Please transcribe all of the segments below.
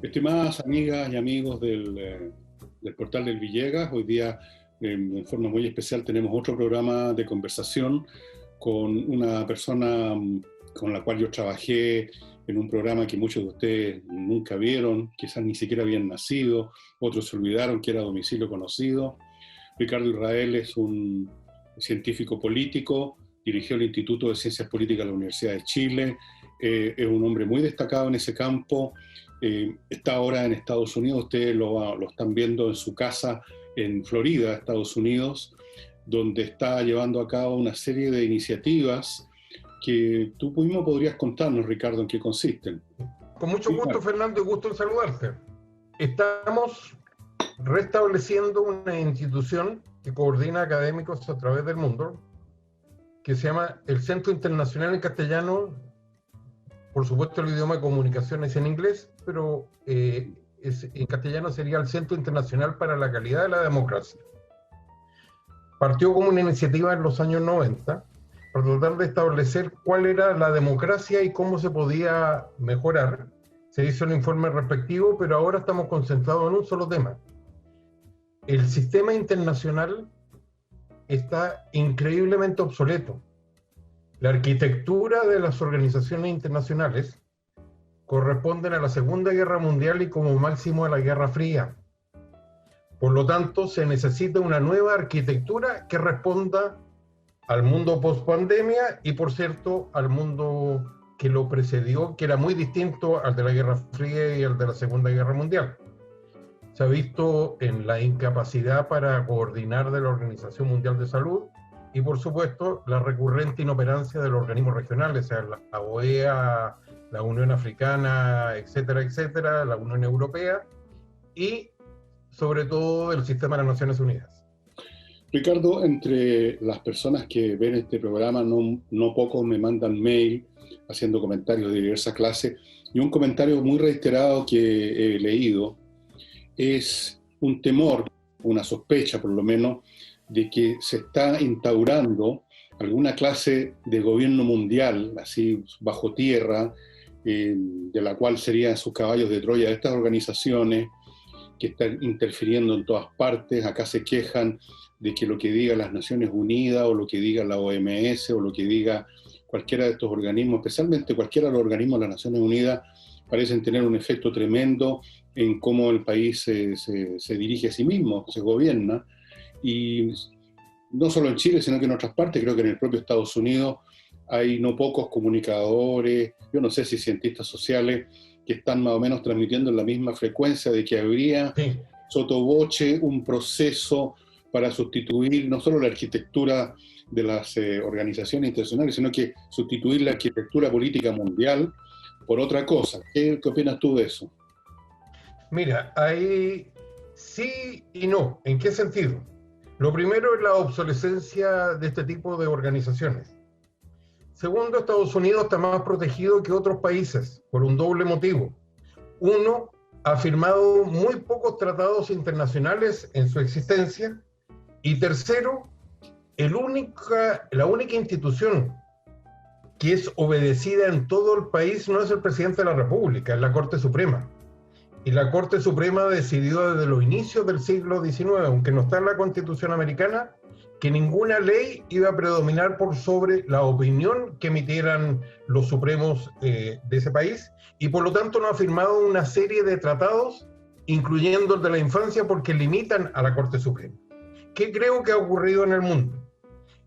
Estimadas amigas y amigos del portal del Villegas, hoy día en forma muy especial tenemos otro programa de conversación con una persona con la cual yo trabajé en un programa que muchos de ustedes nunca vieron, quizás ni siquiera habían nacido, otros se olvidaron que era Domicilio Conocido. Ricardo Israel es un científico político, dirigió el Instituto de Ciencias Políticas de la Universidad de Chile, es un hombre muy destacado en ese campo. Está ahora en Estados Unidos, ustedes lo están viendo en su casa en Florida, Estados Unidos, donde está llevando a cabo una serie de iniciativas que tú mismo podrías contarnos, Ricardo, en qué consisten. Con mucho gusto, Fernando, y gusto en saludarte. Estamos restableciendo una institución que coordina académicos a través del mundo, que se llama el Centro Internacional en Castellano. Por supuesto, el idioma de comunicación es en inglés, pero en castellano sería el Centro Internacional para la Calidad de la Democracia. Partió como una iniciativa en los años 90 para tratar de establecer cuál era la democracia y cómo se podía mejorar. Se hizo el informe respectivo, pero ahora estamos concentrados en un solo tema. El sistema internacional está increíblemente obsoleto. La arquitectura de las organizaciones internacionales corresponden a la Segunda Guerra Mundial y como máximo a la Guerra Fría. Por lo tanto, se necesita una nueva arquitectura que responda al mundo post-pandemia y, por cierto, al mundo que lo precedió, que era muy distinto al de la Guerra Fría y al de la Segunda Guerra Mundial. Se ha visto en la incapacidad para coordinar de la Organización Mundial de Salud y, por supuesto, la recurrente inoperancia de los organismos regionales, o sea, la OEA, la Unión Africana, etcétera, etcétera, la Unión Europea y, sobre todo, el sistema de las Naciones Unidas. Ricardo, entre las personas que ven este programa, no pocos me mandan mail haciendo comentarios de diversas clases, y un comentario muy reiterado que he leído es un temor, una sospecha por lo menos, de que se está instaurando alguna clase de gobierno mundial, así bajo tierra, de la cual serían sus caballos de Troya de estas organizaciones que están interfiriendo en todas partes. Acá se quejan de que lo que diga las Naciones Unidas o lo que diga la OMS o lo que diga cualquiera de estos organismos, especialmente cualquiera de los organismos de las Naciones Unidas, parecen tener un efecto tremendo en cómo el país se dirige a sí mismo, se gobierna. Y no solo en Chile, sino que en otras partes, creo que en el propio Estados Unidos hay no pocos comunicadores, yo no sé si cientistas sociales, que están más o menos transmitiendo en la misma frecuencia de que habría sotto voce un proceso para sustituir no solo la arquitectura de las organizaciones internacionales, sino que sustituir la arquitectura política mundial por otra cosa. ¿Qué opinas tú de eso? Mira, hay sí y no. ¿En qué sentido? Lo primero es la obsolescencia de este tipo de organizaciones. Segundo, Estados Unidos está más protegido que otros países por un doble motivo. Uno, ha firmado muy pocos tratados internacionales en su existencia. Y tercero, la única institución que es obedecida en todo el país no es el presidente de la República, es la Corte Suprema. Y la Corte Suprema decidió desde los inicios del siglo XIX, aunque no está en la Constitución americana, que ninguna ley iba a predominar por sobre la opinión que emitieran los supremos de ese país, y por lo tanto no ha firmado una serie de tratados, incluyendo el de la infancia, porque limitan a la Corte Suprema. ¿Qué creo que ha ocurrido en el mundo?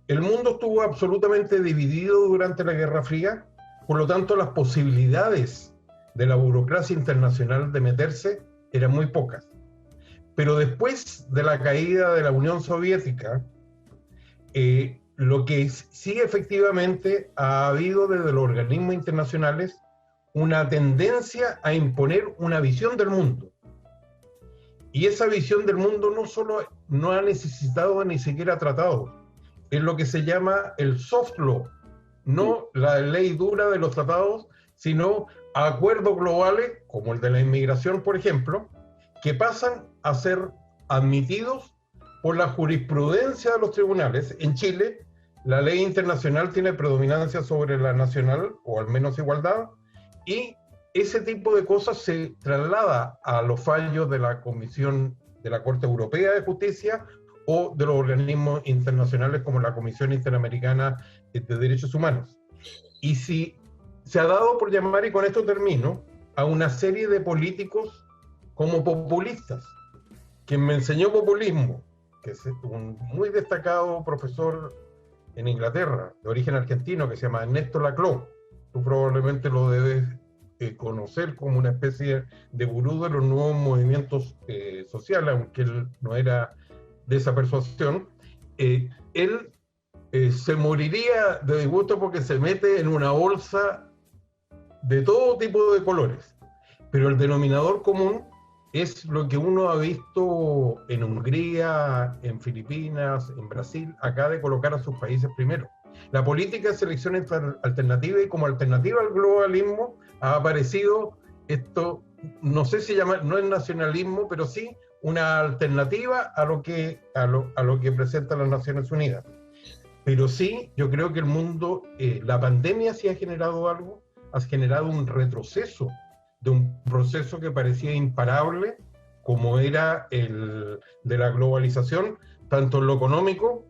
El mundo estuvo absolutamente dividido durante la Guerra Fría, por lo tanto las posibilidades de la burocracia internacional de meterse eran muy pocas. Pero después de la caída de la Unión Soviética, lo que sí efectivamente ha habido desde los organismos internacionales una tendencia a imponer una visión del mundo. Y esa visión del mundo no ha necesitado ni siquiera tratados. Es lo que se llama el soft law, no la ley dura de los tratados, sino acuerdos globales, como el de la inmigración, por ejemplo, que pasan a ser admitidos por la jurisprudencia de los tribunales. En Chile, la ley internacional tiene predominancia sobre la nacional, o al menos igualdad, y ese tipo de cosas se traslada a los fallos de la Comisión de la Corte Europea de Justicia o de los organismos internacionales como la Comisión Interamericana de Derechos Humanos. Y si se ha dado por llamar, y con esto termino, a una serie de políticos como populistas. Quien me enseñó populismo, que es un muy destacado profesor en Inglaterra, de origen argentino, que se llama Ernesto Laclau. Tú probablemente lo debes conocer como una especie de gurú de los nuevos movimientos sociales, aunque él no era de esa persuasión. Él se moriría de disgusto porque se mete en una bolsa de todo tipo de colores, pero el denominador común es lo que uno ha visto en Hungría, en Filipinas, en Brasil, acá de colocar a sus países primero. La política de selección alternativa, y como alternativa al globalismo ha aparecido esto, no sé si llama, no es nacionalismo, pero sí una alternativa a lo que presentan las Naciones Unidas. Pero sí, yo creo que el mundo, la pandemia sí ha generado algo, ha generado un retroceso de un proceso que parecía imparable, como era el de la globalización, tanto en lo económico,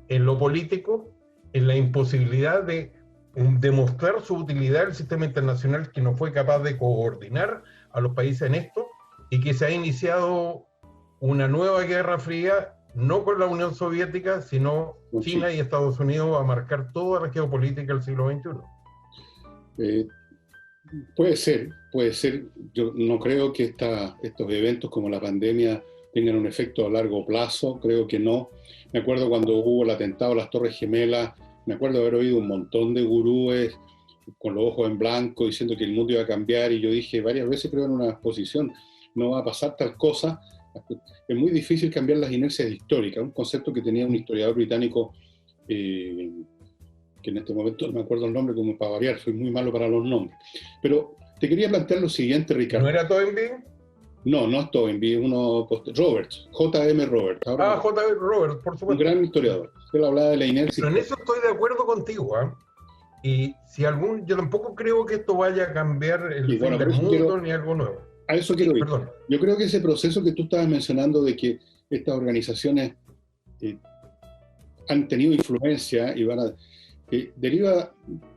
en lo político, en la imposibilidad de demostrar su utilidad del sistema internacional, que no fue capaz de coordinar a los países en esto, y que se ha iniciado una nueva guerra fría, no con la Unión Soviética, sino China y Estados Unidos, a marcar toda la geopolítica del siglo XXI. Puede ser. Yo no creo que estos eventos como la pandemia tengan un efecto a largo plazo, creo que no. Me acuerdo cuando hubo el atentado a las Torres Gemelas, me acuerdo haber oído un montón de gurúes con los ojos en blanco diciendo que el mundo iba a cambiar, y yo dije varias veces, creo en una exposición, no va a pasar tal cosa. Es muy difícil cambiar las inercias históricas, un concepto que tenía un historiador británico, que en este momento no me acuerdo el nombre, como para variar, soy muy malo para los nombres. Pero te quería plantear lo siguiente, Ricardo. ¿No era Toynbee? No, no es Toynbee, uno Roberts, J.M. Roberts. J.M. Roberts, por supuesto. Un gran historiador. Él hablaba de la inercia. Pero en eso estoy de acuerdo contigo, ¿eh? Y si yo tampoco creo que esto vaya a cambiar el fin del mundo ni algo nuevo. A eso quiero ir. Perdón. Yo creo que ese proceso que tú estabas mencionando de que estas organizaciones han tenido influencia y van a... deriva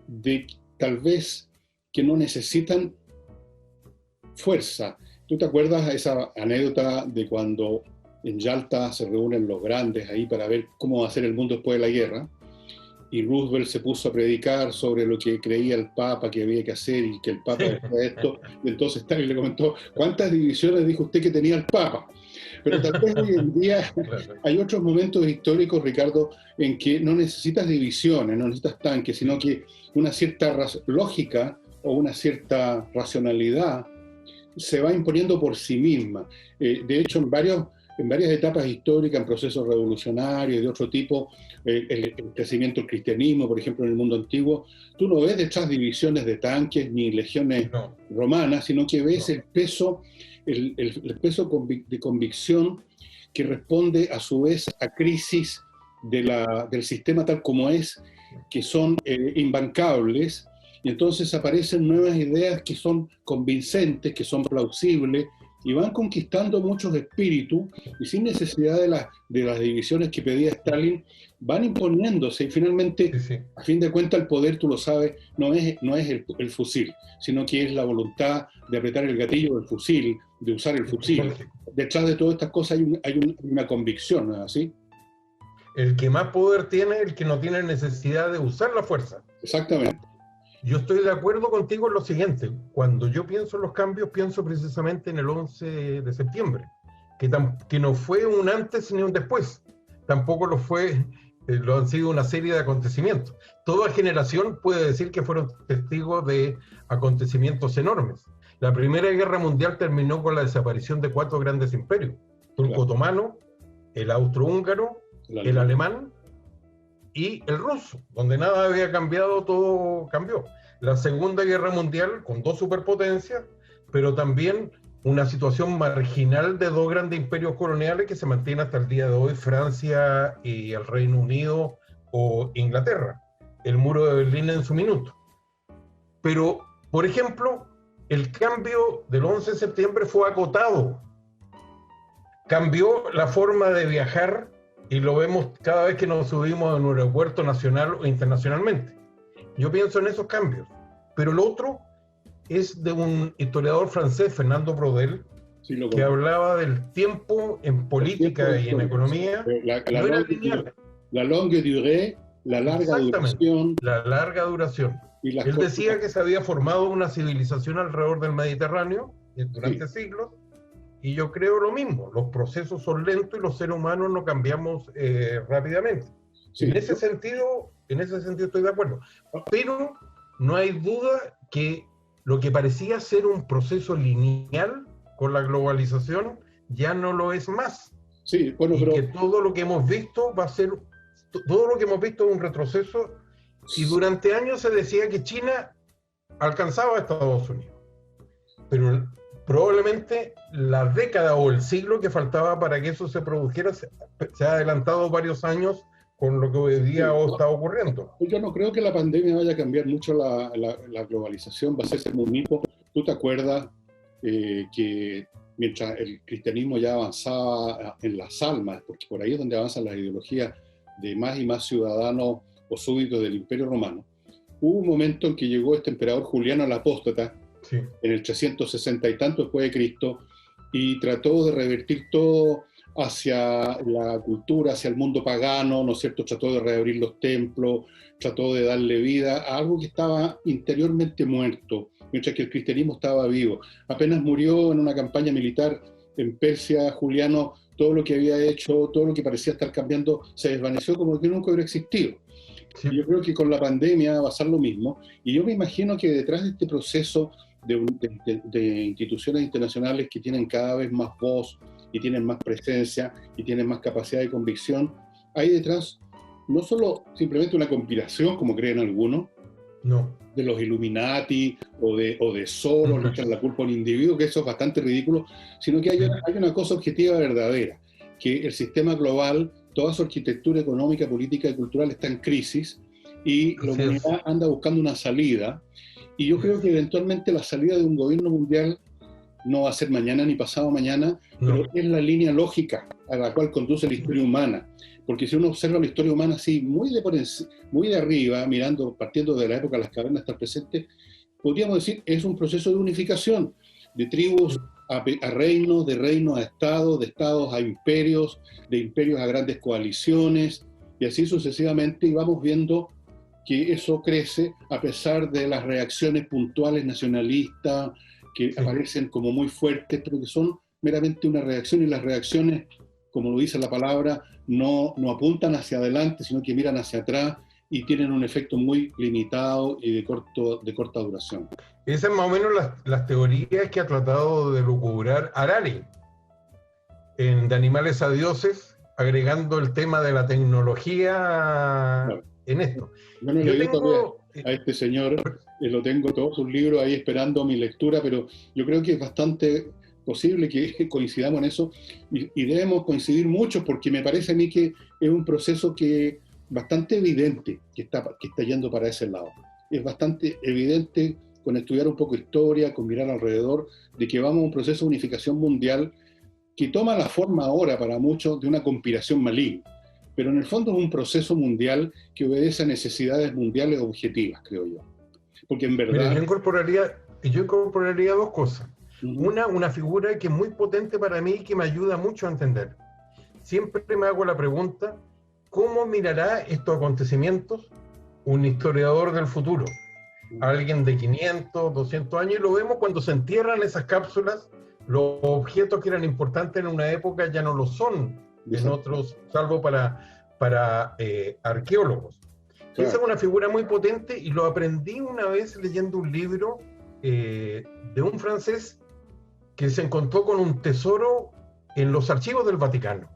de tal vez que no necesitan fuerza. ¿Tú te acuerdas esa anécdota de cuando en Yalta se reúnen los grandes ahí para ver cómo va a ser el mundo después de la guerra? Y Roosevelt se puso a predicar sobre lo que creía el Papa que había que hacer, y que el Papa decía esto, y entonces Stalin le comentó: ¿cuántas divisiones dijo usted que tenía el Papa? Pero tal vez hoy en día hay otros momentos históricos, Ricardo, en que no necesitas divisiones, no necesitas tanques, sino que una cierta lógica o una cierta racionalidad se va imponiendo por sí misma. De hecho, en varias etapas históricas, en procesos revolucionarios de otro tipo, el crecimiento del cristianismo, por ejemplo, en el mundo antiguo, tú no ves detrás divisiones de tanques ni legiones romanas, sino que ves el peso de convicción que responde a su vez a crisis del sistema tal como es, que son imbancables, y entonces aparecen nuevas ideas que son convincentes, que son plausibles, y van conquistando muchos espíritus, y sin necesidad de las divisiones que pedía Stalin, van imponiéndose, y finalmente, a fin de cuentas, el poder, tú lo sabes, no es el fusil, sino que es la voluntad de apretar el gatillo del fusil, de usar el fusil. Detrás de todas estas cosas hay una convicción, ¿no es así? El que más poder tiene es el que no tiene necesidad de usar la fuerza. Exactamente. Yo estoy de acuerdo contigo en lo siguiente: cuando yo pienso en los cambios, pienso precisamente en el 11 de septiembre, que no fue un antes ni un después, tampoco lo han sido una serie de acontecimientos. Toda generación puede decir que fueron testigos de acontecimientos enormes. La Primera Guerra Mundial terminó con la desaparición de 4 grandes imperios: turco-otomano, el austrohúngaro, el alemán y el ruso. Donde nada había cambiado, todo cambió. La Segunda Guerra Mundial con 2 superpotencias, pero también una situación marginal de 2 grandes imperios coloniales que se mantiene hasta el día de hoy: Francia y el Reino Unido o Inglaterra. El muro de Berlín en su minuto. Pero, por ejemplo, el cambio del 11 de septiembre fue acotado. Cambió la forma de viajar y lo vemos cada vez que nos subimos a un aeropuerto nacional o internacionalmente. Yo pienso en esos cambios. Pero el otro es de un historiador francés, Fernando Braudel, sí, que hablaba del tiempo en política y en economía. No era lineal. La longue durée, la larga duración. La larga duración. Él decía que se había formado una civilización alrededor del Mediterráneo durante siglos, y yo creo lo mismo. Los procesos son lentos y los seres humanos no cambiamos rápidamente. Sí. En ese sentido estoy de acuerdo. Pero no hay duda que lo que parecía ser un proceso lineal con la globalización ya no lo es más. Sí, bueno, y que todo lo que hemos visto es un retroceso. Y durante años se decía que China alcanzaba a Estados Unidos. Pero probablemente la década o el siglo que faltaba para que eso se produjera se ha adelantado varios años con lo que hoy día está ocurriendo. Yo no creo que la pandemia vaya a cambiar mucho la globalización, va a ser muy mismo. ¿Tú te acuerdas que mientras el cristianismo ya avanzaba en las almas, porque por ahí es donde avanzan las ideologías de más y más ciudadanos o súbditos del Imperio Romano, hubo un momento en que llegó este emperador Juliano el Apóstata, en el 360 y tanto después de Cristo, y trató de revertir todo hacia la cultura, hacia el mundo pagano, ¿no es cierto? Trató de reabrir los templos, trató de darle vida a algo que estaba interiormente muerto, mientras que el cristianismo estaba vivo. Apenas murió en una campaña militar en Persia, Juliano, todo lo que había hecho, todo lo que parecía estar cambiando, se desvaneció como que nunca hubiera existido. Sí. Yo creo que con la pandemia va a ser lo mismo, y yo me imagino que detrás de este proceso de instituciones internacionales que tienen cada vez más voz y tienen más presencia y tienen más capacidad de convicción, hay detrás no solo simplemente una conspiración, como creen algunos, de los Illuminati o de Soros, le echan la culpa a un individuo, que eso es bastante ridículo, sino que hay una cosa objetiva verdadera, que el sistema global, toda su arquitectura económica, política y cultural está en crisis, y la humanidad anda buscando una salida, y yo creo que eventualmente la salida de un gobierno mundial no va a ser mañana ni pasado mañana, pero es la línea lógica a la cual conduce la historia humana. Porque si uno observa la historia humana así, muy de arriba, partiendo de la época de las cavernas hasta el presente, podríamos decir es un proceso de unificación, de tribus a reinos, de reinos a estados, de estados a imperios, de imperios a grandes coaliciones, y así sucesivamente, y vamos viendo que eso crece a pesar de las reacciones puntuales nacionalistas, que aparecen como muy fuertes, pero que son meramente una reacción, y las reacciones, como lo dice la palabra, no apuntan hacia adelante, sino que miran hacia atrás y tienen un efecto muy limitado y de corta duración. Esas son más o menos las teorías que ha tratado de lucubrar Harari en De animales a dioses, agregando el tema de la tecnología en esto. Yo no leí todavía a este señor, lo tengo todos sus libros ahí esperando mi lectura, pero yo creo que es bastante posible que coincidamos en eso, y debemos coincidir mucho, porque me parece a mí que es un proceso que bastante evidente que está yendo para ese lado. Es bastante evidente, con estudiar un poco historia, con mirar alrededor, de que vamos a un proceso de unificación mundial que toma la forma ahora para muchos de una conspiración maligna, pero en el fondo es un proceso mundial que obedece a necesidades mundiales objetivas, creo yo. Porque en verdad... Mira, yo incorporaría dos cosas. Una figura que es muy potente para mí y que me ayuda mucho a entender. Siempre me hago la pregunta, ¿cómo mirará estos acontecimientos un historiador del futuro? Alguien de 500, 200 años, y lo vemos cuando se entierran esas cápsulas, los objetos que eran importantes en una época ya no lo son en otros, salvo para arqueólogos. Esa es una figura muy potente, y lo aprendí una vez leyendo un libro de un francés que se encontró con un tesoro en los archivos del Vaticano.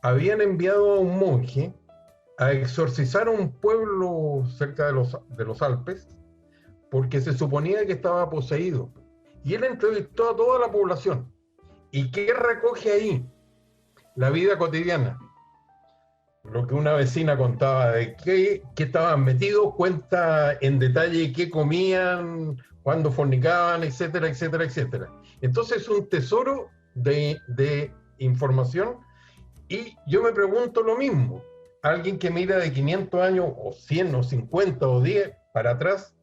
Habían enviado a un monje a exorcizar a un pueblo cerca de los Alpes porque se suponía que estaba poseído. Y él entrevistó a toda la población. ¿Y qué recoge ahí? La vida cotidiana. Lo que una vecina contaba de qué estaban metidos, cuenta en detalle qué comían, cuando fornicaban, etcétera, etcétera, etcétera. Entonces es un tesoro de información, y yo me pregunto lo mismo. Alguien que mira de 500 años, o 100, o 50, o 10 para atrás,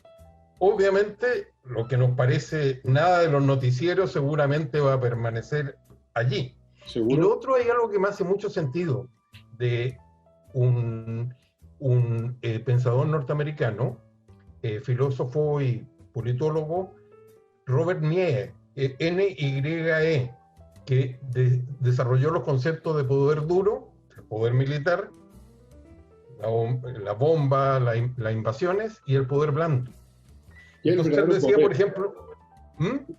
obviamente lo que nos parece nada de los noticieros seguramente va a permanecer allí. ¿Seguro? Y lo otro, hay algo que me hace mucho sentido de un pensador norteamericano, filósofo y politólogo, Robert Nie, Nye, que desarrolló los conceptos de poder duro, el poder militar, la bomba, las invasiones, y el poder blando. Entonces él decía, por ejemplo...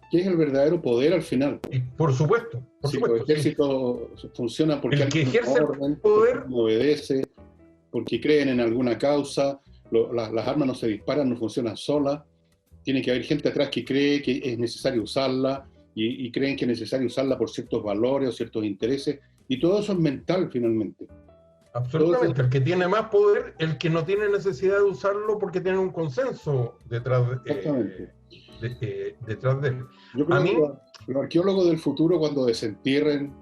¿Qué es el verdadero poder al final? Y por supuesto. Si el ejército funciona porque el que ejerce orden, el poder, porque obedece, porque creen en alguna causa, las armas no se disparan, no funcionan solas, tiene que haber gente atrás que cree que es necesario usarla, y creen que es necesario usarla por ciertos valores o ciertos intereses, y todo eso es mental finalmente. Absolutamente, el que tiene más poder, el que no tiene necesidad de usarlo porque tiene un consenso detrás de él. Yo creo que los arqueólogos del futuro, cuando desentierren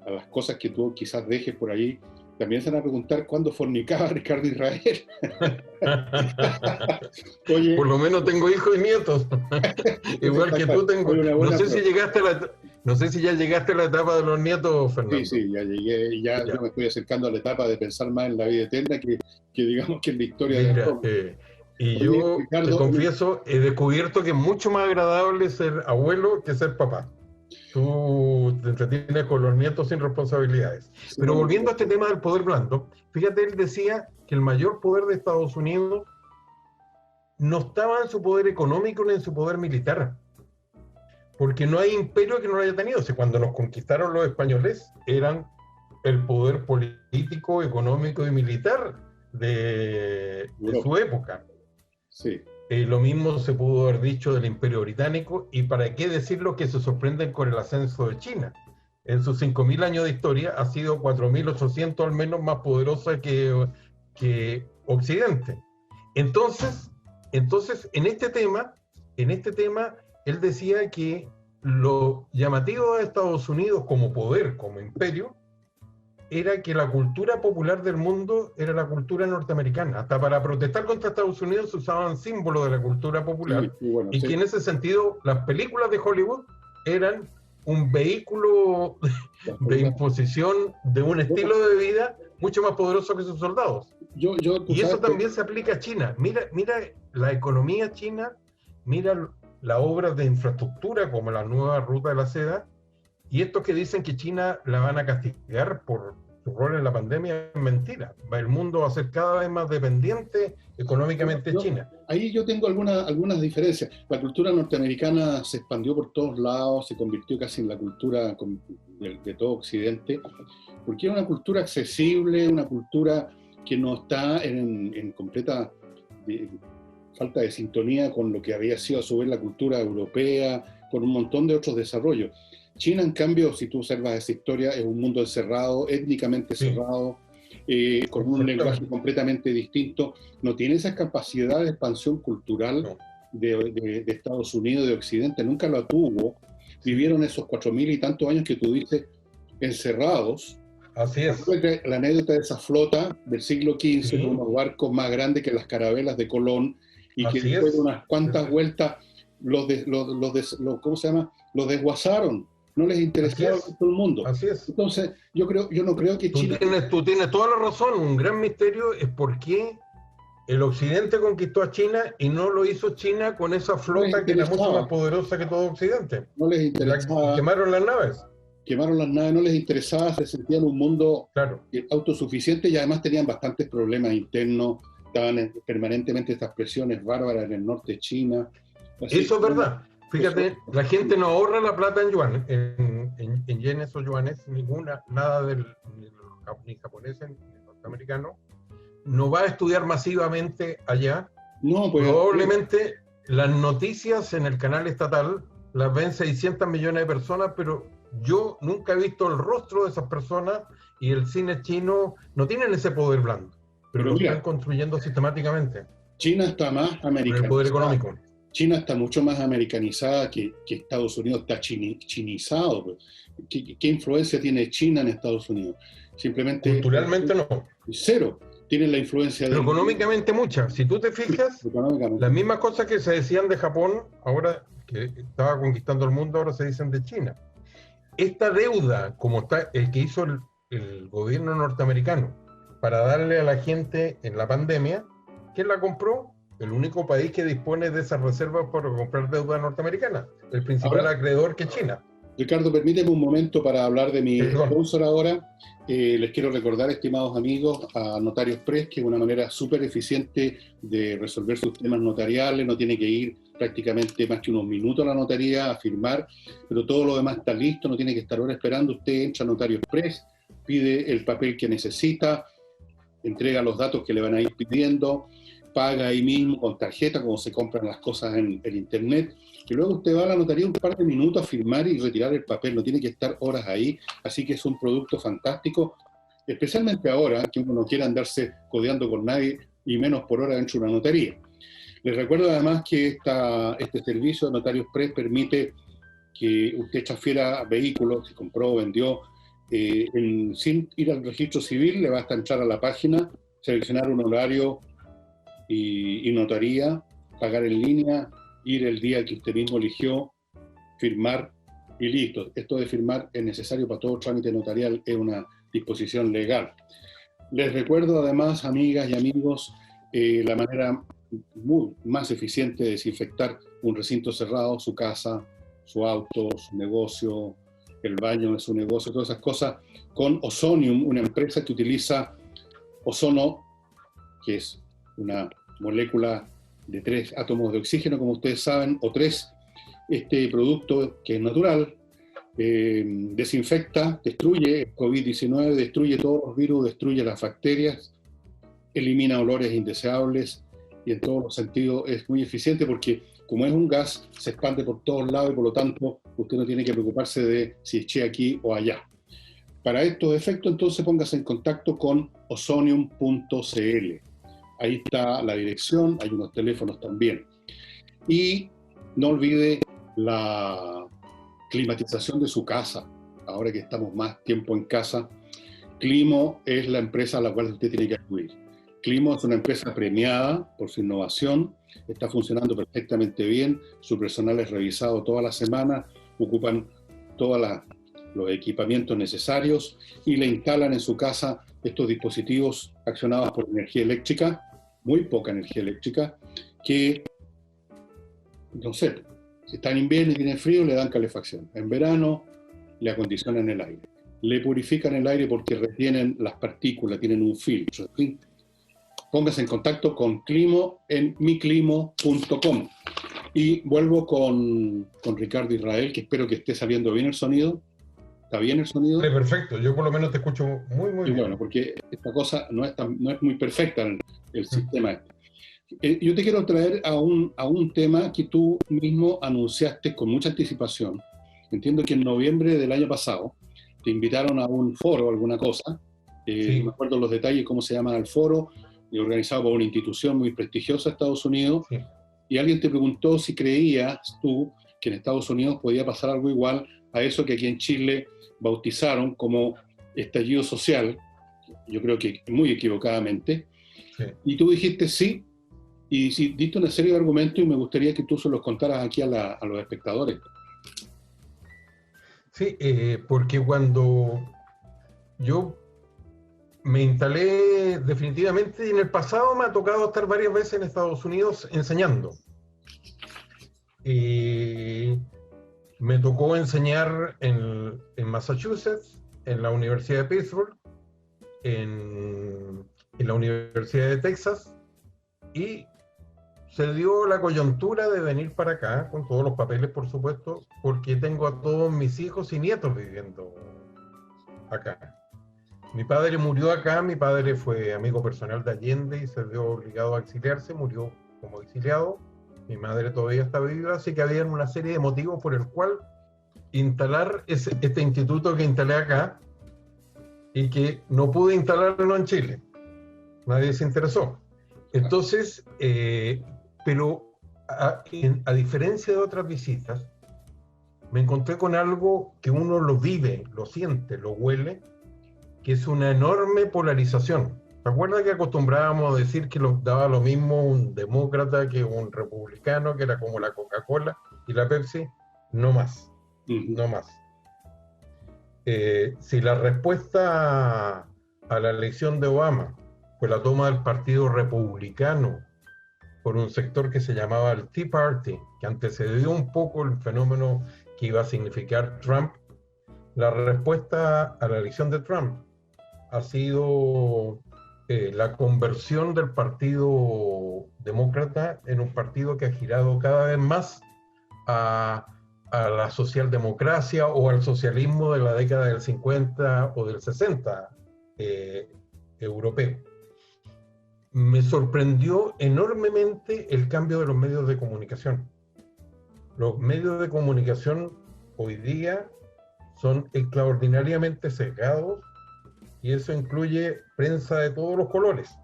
a las cosas que tú quizás dejes por ahí, también se van a preguntar cuándo fornicaba Ricardo Israel. Oye, por lo menos tengo hijos y nietos. Igual que tú tengo. No sé si ya llegaste a la etapa de los nietos, Fernando. Sí, ya llegué, y ya yo me estoy acercando a la etapa de pensar más en la vida eterna que digamos que en la historia de Roma. Y yo, Ricardo, te confieso, he descubierto que es mucho más agradable ser abuelo que ser papá. Tú te entretienes con los nietos sin responsabilidades. Pero volviendo a este tema del poder blando, fíjate, él decía que el mayor poder de Estados Unidos no estaba en su poder económico ni en su poder militar, porque no hay imperio que no lo haya tenido. O sea, cuando nos conquistaron los españoles, eran el poder político, económico y militar de su época. Sí. Lo mismo se pudo haber dicho del Imperio Británico, y para qué decirlo que se sorprenden con el ascenso de China. En sus 5.000 años de historia ha sido 4.800 al menos más poderosa que Occidente. Entonces, en este tema, él decía que lo llamativo de Estados Unidos como poder, como imperio, era que la cultura popular del mundo era la cultura norteamericana. Hasta para protestar contra Estados Unidos se usaban símbolos de la cultura popular, que en ese sentido las películas de Hollywood eran un vehículo de imposición de un estilo de vida mucho más poderoso que sus soldados. Y eso también se aplica a China. Mira la economía china, mira las obras de infraestructura como la nueva ruta de la seda. Y estos que dicen que China la van a castigar por su rol en la pandemia es mentira. El mundo va a ser cada vez más dependiente económicamente de China. Ahí yo tengo algunas diferencias. La cultura norteamericana se expandió por todos lados, se convirtió casi en la cultura de todo Occidente, porque es una cultura accesible, una cultura que no está en completa falta de sintonía con lo que había sido a su vez la cultura europea, con un montón de otros desarrollos. China, en cambio, si tú observas esa historia, es un mundo encerrado, étnicamente cerrado, con un lenguaje completamente distinto. No tiene esa capacidad de expansión cultural de Estados Unidos, de Occidente, nunca la tuvo. Vivieron esos 4.000 y tantos años que tú dices encerrados. Así es. La anécdota de esa flota del siglo XV, con unos barcos más grandes que las carabelas de Colón, y que después de unas cuantas vueltas los desguazaron. No les interesaba a todo el mundo. Así es. Entonces, yo no creo que China... Tú tienes toda la razón. Un gran misterio es por qué el Occidente conquistó a China y no lo hizo China con esa flota que era mucho más poderosa que todo Occidente. No les interesaba. Quemaron las naves. No les interesaba, se sentían un mundo autosuficiente, y además tenían bastantes problemas internos, estaban permanentemente estas presiones bárbaras en el norte de China. Así, eso es verdad. Fíjate, la gente no ahorra la plata en yuan, en yenes o yuanes, nada ni japonés ni norteamericano. No va a estudiar masivamente allá. No, pues, probablemente las noticias en el canal estatal las ven 600 millones de personas, pero yo nunca he visto el rostro de esas personas, y el cine chino no tienen ese poder blando, pero lo están construyendo sistemáticamente. China está más americanizada. El poder económico. China está mucho más americanizada que Estados Unidos, está chinizado. Pues. ¿Qué influencia tiene China en Estados Unidos? Simplemente Culturalmente no. Cero. Tienen la influencia Pero de... económicamente mucha. Si tú te fijas, las mismas cosas que se decían de Japón, ahora que estaba conquistando el mundo, ahora se dicen de China. Esta deuda, como está el que hizo el gobierno norteamericano para darle a la gente en la pandemia, ¿quién la compró? El único país que dispone de esas reservas para comprar deuda norteamericana, el principal acreedor, que es China. Ricardo, permíteme un momento para hablar de mi Perdón. sponsor ahora. Les quiero recordar, estimados amigos, a Notario Express, que es una manera súper eficiente de resolver sus temas notariales. No tiene que ir prácticamente más que unos minutos a la notaría a firmar, pero todo lo demás está listo, no tiene que estar ahora esperando. Usted entra a Notario Express, pide el papel que necesita, entrega los datos que le van a ir pidiendo, paga ahí mismo con tarjeta, como se compran las cosas en el internet, y luego usted va a la notaría un par de minutos a firmar y retirar el papel, no tiene que estar horas ahí, así que es un producto fantástico, especialmente ahora que uno no quiere andarse codeando con nadie, y menos por hora dentro de una notaría. Les recuerdo además que este servicio de Notario Express permite que usted transfiera vehículos, si compró o vendió, sin ir al registro civil, le basta entrar a la página, seleccionar un horario y notaría, pagar en línea, ir el día que usted mismo eligió, firmar y listo. Esto de firmar es necesario para todo trámite notarial, es una disposición legal. Les recuerdo además, amigas y amigos, la manera más eficiente de desinfectar un recinto cerrado, su casa, su auto, su negocio, el baño de su negocio, todas esas cosas, con Ozonium, una empresa que utiliza ozono, que es una molécula de 3 átomos de oxígeno, como ustedes saben, o 3, este producto que es natural, desinfecta, destruye COVID-19, destruye todos los virus, destruye las bacterias, elimina olores indeseables y en todos los sentidos es muy eficiente porque como es un gas, se expande por todos lados y por lo tanto usted no tiene que preocuparse de si eché aquí o allá. Para estos efectos, entonces póngase en contacto con ozonium.cl. Ahí está la dirección, hay unos teléfonos también. Y no olvide la climatización de su casa. Ahora que estamos más tiempo en casa, Climo es la empresa a la cual usted tiene que acudir. Climo es una empresa premiada por su innovación, está funcionando perfectamente bien, su personal es revisado toda la semana, ocupan todos los equipamientos necesarios y le instalan en su casa estos dispositivos accionados por energía eléctrica, muy poca energía eléctrica, que, no sé, si está en invierno y tiene frío, le dan calefacción. En verano, le acondicionan el aire. Le purifican el aire porque retienen las partículas, tienen un filtro. En fin, póngase en contacto con Climo en miclimo.com. Y vuelvo con Ricardo Israel, que espero que esté saliendo bien el sonido. ¿Está bien el sonido? Sí, perfecto. Yo por lo menos te escucho muy bien. Bueno, porque esta cosa no es muy perfecta el sistema este. Yo te quiero traer a un tema que tú mismo anunciaste con mucha anticipación. Entiendo que en noviembre del año pasado te invitaron a un foro, alguna cosa. Sí. No me acuerdo los detalles, cómo se llama el foro, organizado por una institución muy prestigiosa de Estados Unidos. Sí. Y alguien te preguntó si creías tú que en Estados Unidos podía pasar algo igual a eso que aquí en Chile bautizaron como estallido social, yo creo que muy equivocadamente. Sí. Y tú dijiste sí, y sí, diste una serie de argumentos y me gustaría que tú se los contaras aquí a los espectadores. Sí, porque cuando yo me instalé definitivamente, en el pasado me ha tocado estar varias veces en Estados Unidos enseñando. Me tocó enseñar en Massachusetts, en la Universidad de Pittsburgh, en la Universidad de Texas, y se dio la coyuntura de venir para acá, con todos los papeles, por supuesto, porque tengo a todos mis hijos y nietos viviendo acá. Mi padre murió acá, mi padre fue amigo personal de Allende y se vio obligado a exiliarse, murió como exiliado. Mi madre todavía está viva, así que había una serie de motivos por el cual instalar este instituto que instalé acá y que no pude instalarlo en Chile. Nadie se interesó. Entonces, pero a diferencia de otras visitas, me encontré con algo que uno lo vive, lo siente, lo huele, que es una enorme polarización. ¿Se acuerdan que acostumbrábamos a decir que daba lo mismo un demócrata que un republicano, que era como la Coca-Cola y la Pepsi? No más, no más. Si la respuesta a la elección de Obama fue la toma del Partido Republicano por un sector que se llamaba el Tea Party, que antecedió un poco el fenómeno que iba a significar Trump, la respuesta a la elección de Trump ha sido la conversión del Partido Demócrata en un partido que ha girado cada vez más a la socialdemocracia o al socialismo de la década del 50 o del 60 europeo. Me sorprendió enormemente el cambio de los medios de comunicación. Los medios de comunicación hoy día son extraordinariamente sesgados, y eso incluye prensa de todos los colores.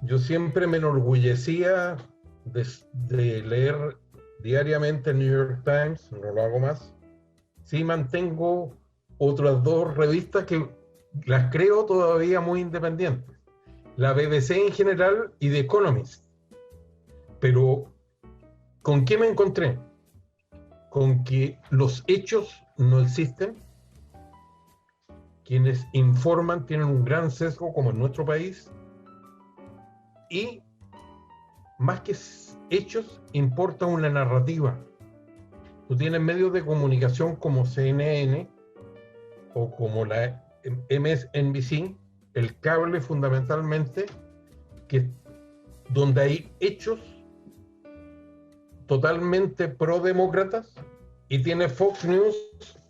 Yo siempre me enorgullecía de leer diariamente el New York Times, no lo hago más. Sí mantengo otras dos revistas que las creo todavía muy independientes, la BBC en general y The Economist. Pero, ¿con qué me encontré? Con que los hechos no existen. Quienes informan tienen un gran sesgo, como en nuestro país, y más que hechos, importa una narrativa. Tú tienes medios de comunicación como CNN o como la MSNBC, el cable fundamentalmente, donde hay hechos totalmente pro-demócratas, y tiene Fox News,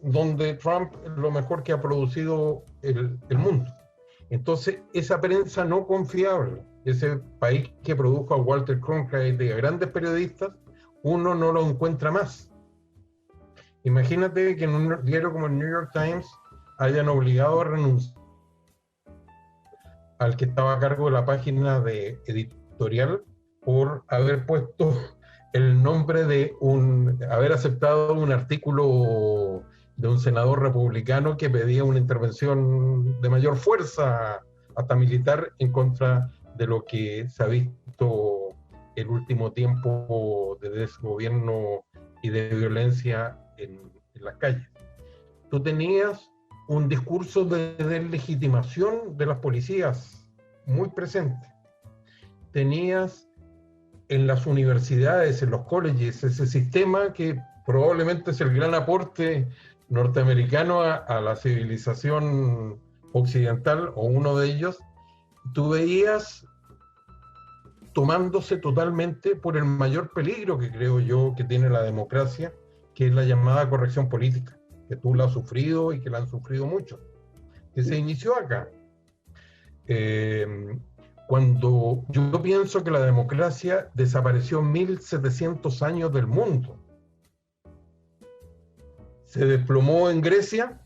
donde Trump es lo mejor que ha producido el mundo. Entonces, esa prensa no confiable, ese país que produjo a Walter Cronkite y a grandes periodistas, uno no lo encuentra más. Imagínate que en un diario como el New York Times hayan obligado a renunciar al que estaba a cargo de la página de editorial por haber puesto el nombre de haber aceptado un artículo de un senador republicano que pedía una intervención de mayor fuerza, hasta militar, en contra de lo que se ha visto el último tiempo de desgobierno y de violencia en las calles. Tú tenías un discurso de deslegitimación de las policías muy presente. Tenías en las universidades, en los colleges, ese sistema que probablemente es el gran aporte norteamericano a la civilización occidental, o uno de ellos. Tú veías tomándose totalmente por el mayor peligro que creo yo que tiene la democracia, que es la llamada corrección política, que tú la has sufrido y que la han sufrido muchos, que se inició acá. Cuando yo pienso que la democracia desapareció 1700 años del mundo, se desplomó en Grecia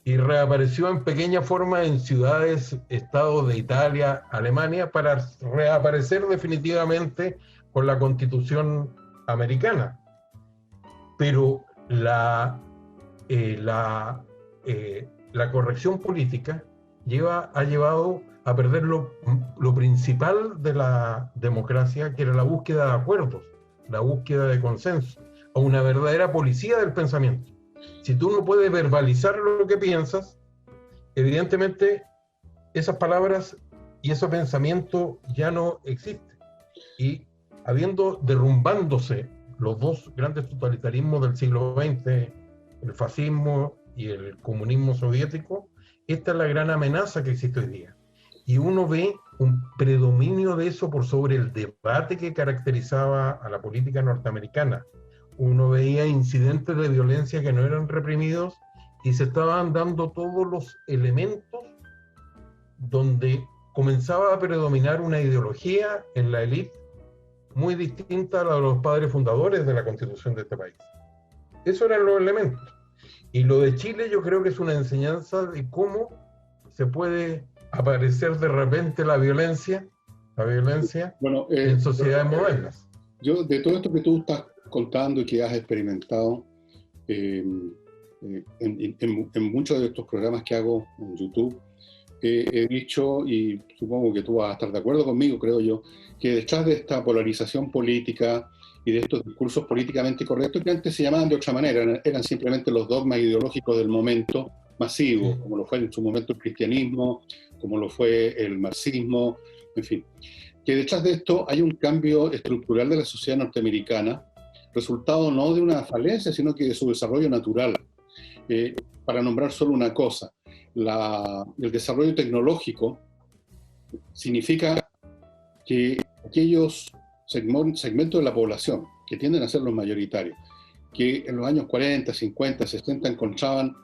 y reapareció en pequeña forma en ciudades, estados de Italia, Alemania, para reaparecer definitivamente con la Constitución americana. Pero la corrección política ha llevado a perder lo principal de la democracia, que era la búsqueda de acuerdos, la búsqueda de consenso, a una verdadera policía del pensamiento. Si tú no puedes verbalizar lo que piensas, evidentemente esas palabras y ese pensamiento ya no existen. Y derrumbándose los dos grandes totalitarismos del siglo XX, el fascismo y el comunismo soviético, esta es la gran amenaza que existe hoy día. Y uno ve un predominio de eso por sobre el debate que caracterizaba a la política norteamericana. Uno veía incidentes de violencia que no eran reprimidos, y se estaban dando todos los elementos donde comenzaba a predominar una ideología en la élite muy distinta a la de los padres fundadores de la Constitución de este país. Esos eran los elementos. Y lo de Chile yo creo que es una enseñanza de cómo se puede aparecer de repente la violencia en sociedades modernas. Yo, de todo esto que tú estás contando y que has experimentado, en muchos de estos programas que hago en YouTube, he dicho, y supongo que tú vas a estar de acuerdo conmigo, creo yo, que detrás de esta polarización política y de estos discursos políticamente correctos, que antes se llamaban de otra manera, eran simplemente los dogmas ideológicos del momento masivo, como lo fue en su momento el cristianismo, como lo fue el marxismo, en fin. Que detrás de esto hay un cambio estructural de la sociedad norteamericana, resultado no de una falencia, sino que de su desarrollo natural. Para nombrar solo una cosa, el desarrollo tecnológico significa que aquellos segmentos de la población que tienden a ser los mayoritarios, que en los años 40, 50, 60 encontraban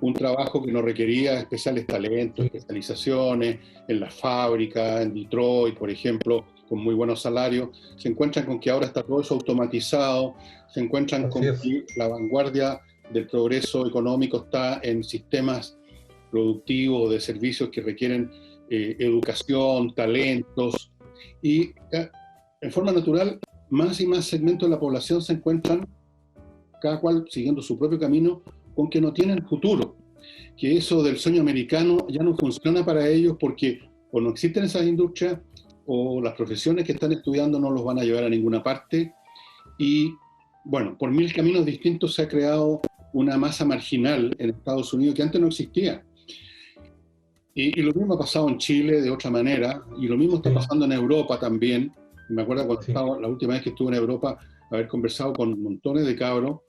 un trabajo que no requería especiales talentos, especializaciones en la fábrica, en Detroit, por ejemplo, con muy buenos salarios, se encuentran con que ahora está todo eso automatizado, se encuentran con que la vanguardia del progreso económico está en sistemas productivos de servicios que requieren educación, talentos, y en forma natural más y más segmentos de la población se encuentran, cada cual siguiendo su propio camino, con que no tienen futuro, que eso del sueño americano ya no funciona para ellos porque o no existen esas industrias o las profesiones que están estudiando no los van a llevar a ninguna parte, y bueno, por mil caminos distintos se ha creado una masa marginal en Estados Unidos que antes no existía. Y lo mismo ha pasado en Chile de otra manera, y lo mismo está pasando en Europa también. Me acuerdo cuando estaba, la última vez que estuve en Europa, haber conversado con montones de cabros,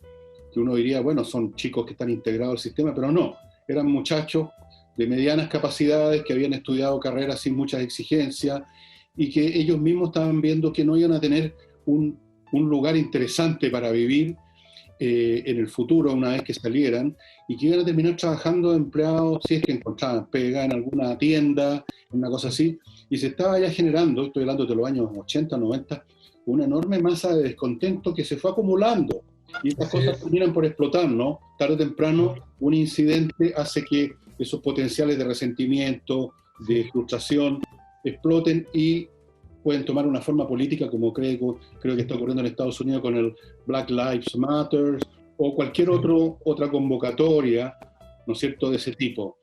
que uno diría, bueno, son chicos que están integrados al sistema, pero no, eran muchachos de medianas capacidades que habían estudiado carreras sin muchas exigencias y que ellos mismos estaban viendo que no iban a tener un lugar interesante para vivir en el futuro una vez que salieran, y que iban a terminar trabajando empleados, si es que encontraban pega en alguna tienda, una cosa así, y se estaba ya generando, estoy hablando de los años 80, 90, una enorme masa de descontento que se fue acumulando, y estas cosas terminan por explotar, ¿no? Tarde o temprano un incidente hace que esos potenciales de resentimiento, de frustración, exploten y pueden tomar una forma política, como creo que está ocurriendo en Estados Unidos con el Black Lives Matter o cualquier otra convocatoria, ¿no es cierto?, de ese tipo.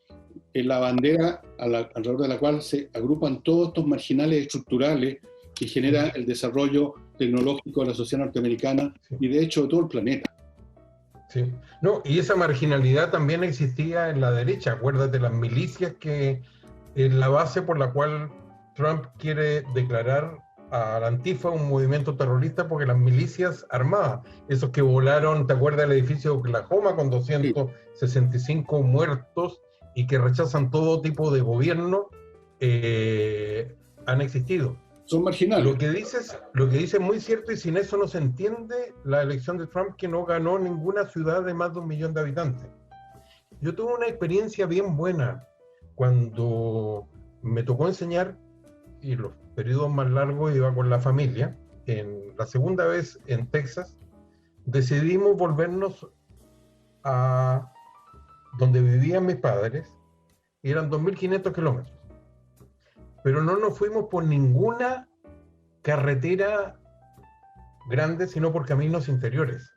En la bandera alrededor de la cual se agrupan todos estos marginales estructurales que genera el desarrollo tecnológico de la sociedad norteamericana y de hecho de todo el planeta. Sí. No, y esa marginalidad también existía en la derecha. Acuérdate las milicias, que es la base por la cual Trump quiere declarar a la Antifa un movimiento terrorista, porque las milicias armadas, esos que volaron, ¿te acuerdas del edificio de Oklahoma con 265 muertos y que rechazan todo tipo de gobierno, han existido? Son marginales. Lo que dices es muy cierto, y sin eso no se entiende la elección de Trump, que no ganó ninguna ciudad de más de 1 millón de habitantes. Yo tuve una experiencia bien buena cuando me tocó enseñar, y los periodos más largos iba con la familia. En la segunda vez en Texas, decidimos volvernos a donde vivían mis padres, y eran 2.500 kilómetros. Pero no nos fuimos por ninguna carretera grande, sino por caminos interiores,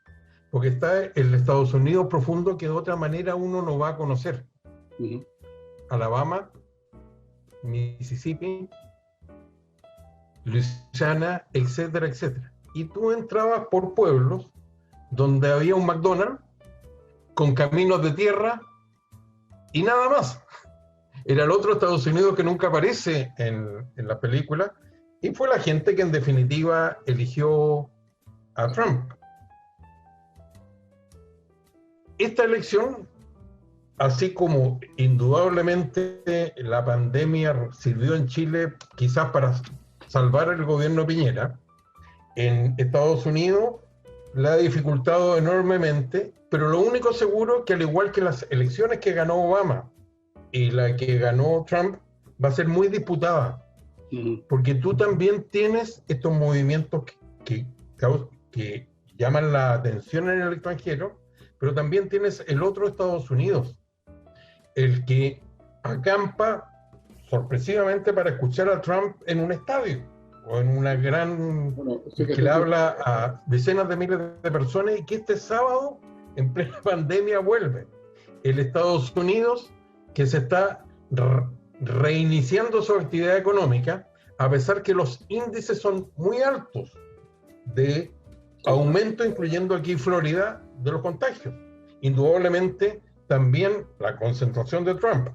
porque está el Estados Unidos profundo, que de otra manera uno no va a conocer. Alabama, Mississippi, Luisiana, etcétera, etcétera. Y tú entrabas por pueblos donde había un McDonald's con caminos de tierra y nada más. Era el otro Estados Unidos que nunca aparece en la película, y fue la gente que en definitiva eligió a Trump. Esta elección, así como indudablemente la pandemia sirvió en Chile quizás para salvar el gobierno Piñera, en Estados Unidos la ha dificultado enormemente, pero lo único seguro es que, al igual que las elecciones que ganó Obama y la que ganó Trump, va a ser muy disputada, porque tú también tienes estos movimientos que llaman la atención en el extranjero, pero también tienes el otro Estados Unidos, el que acampa sorpresivamente para escuchar a Trump en un estadio. o en una gran... que le habla a decenas de miles de personas y que este sábado, en plena pandemia, vuelve. El Estados Unidos, que se está reiniciando su actividad económica, a pesar que los índices son muy altos de aumento, incluyendo aquí Florida, de los contagios. Indudablemente, también la concentración de Trump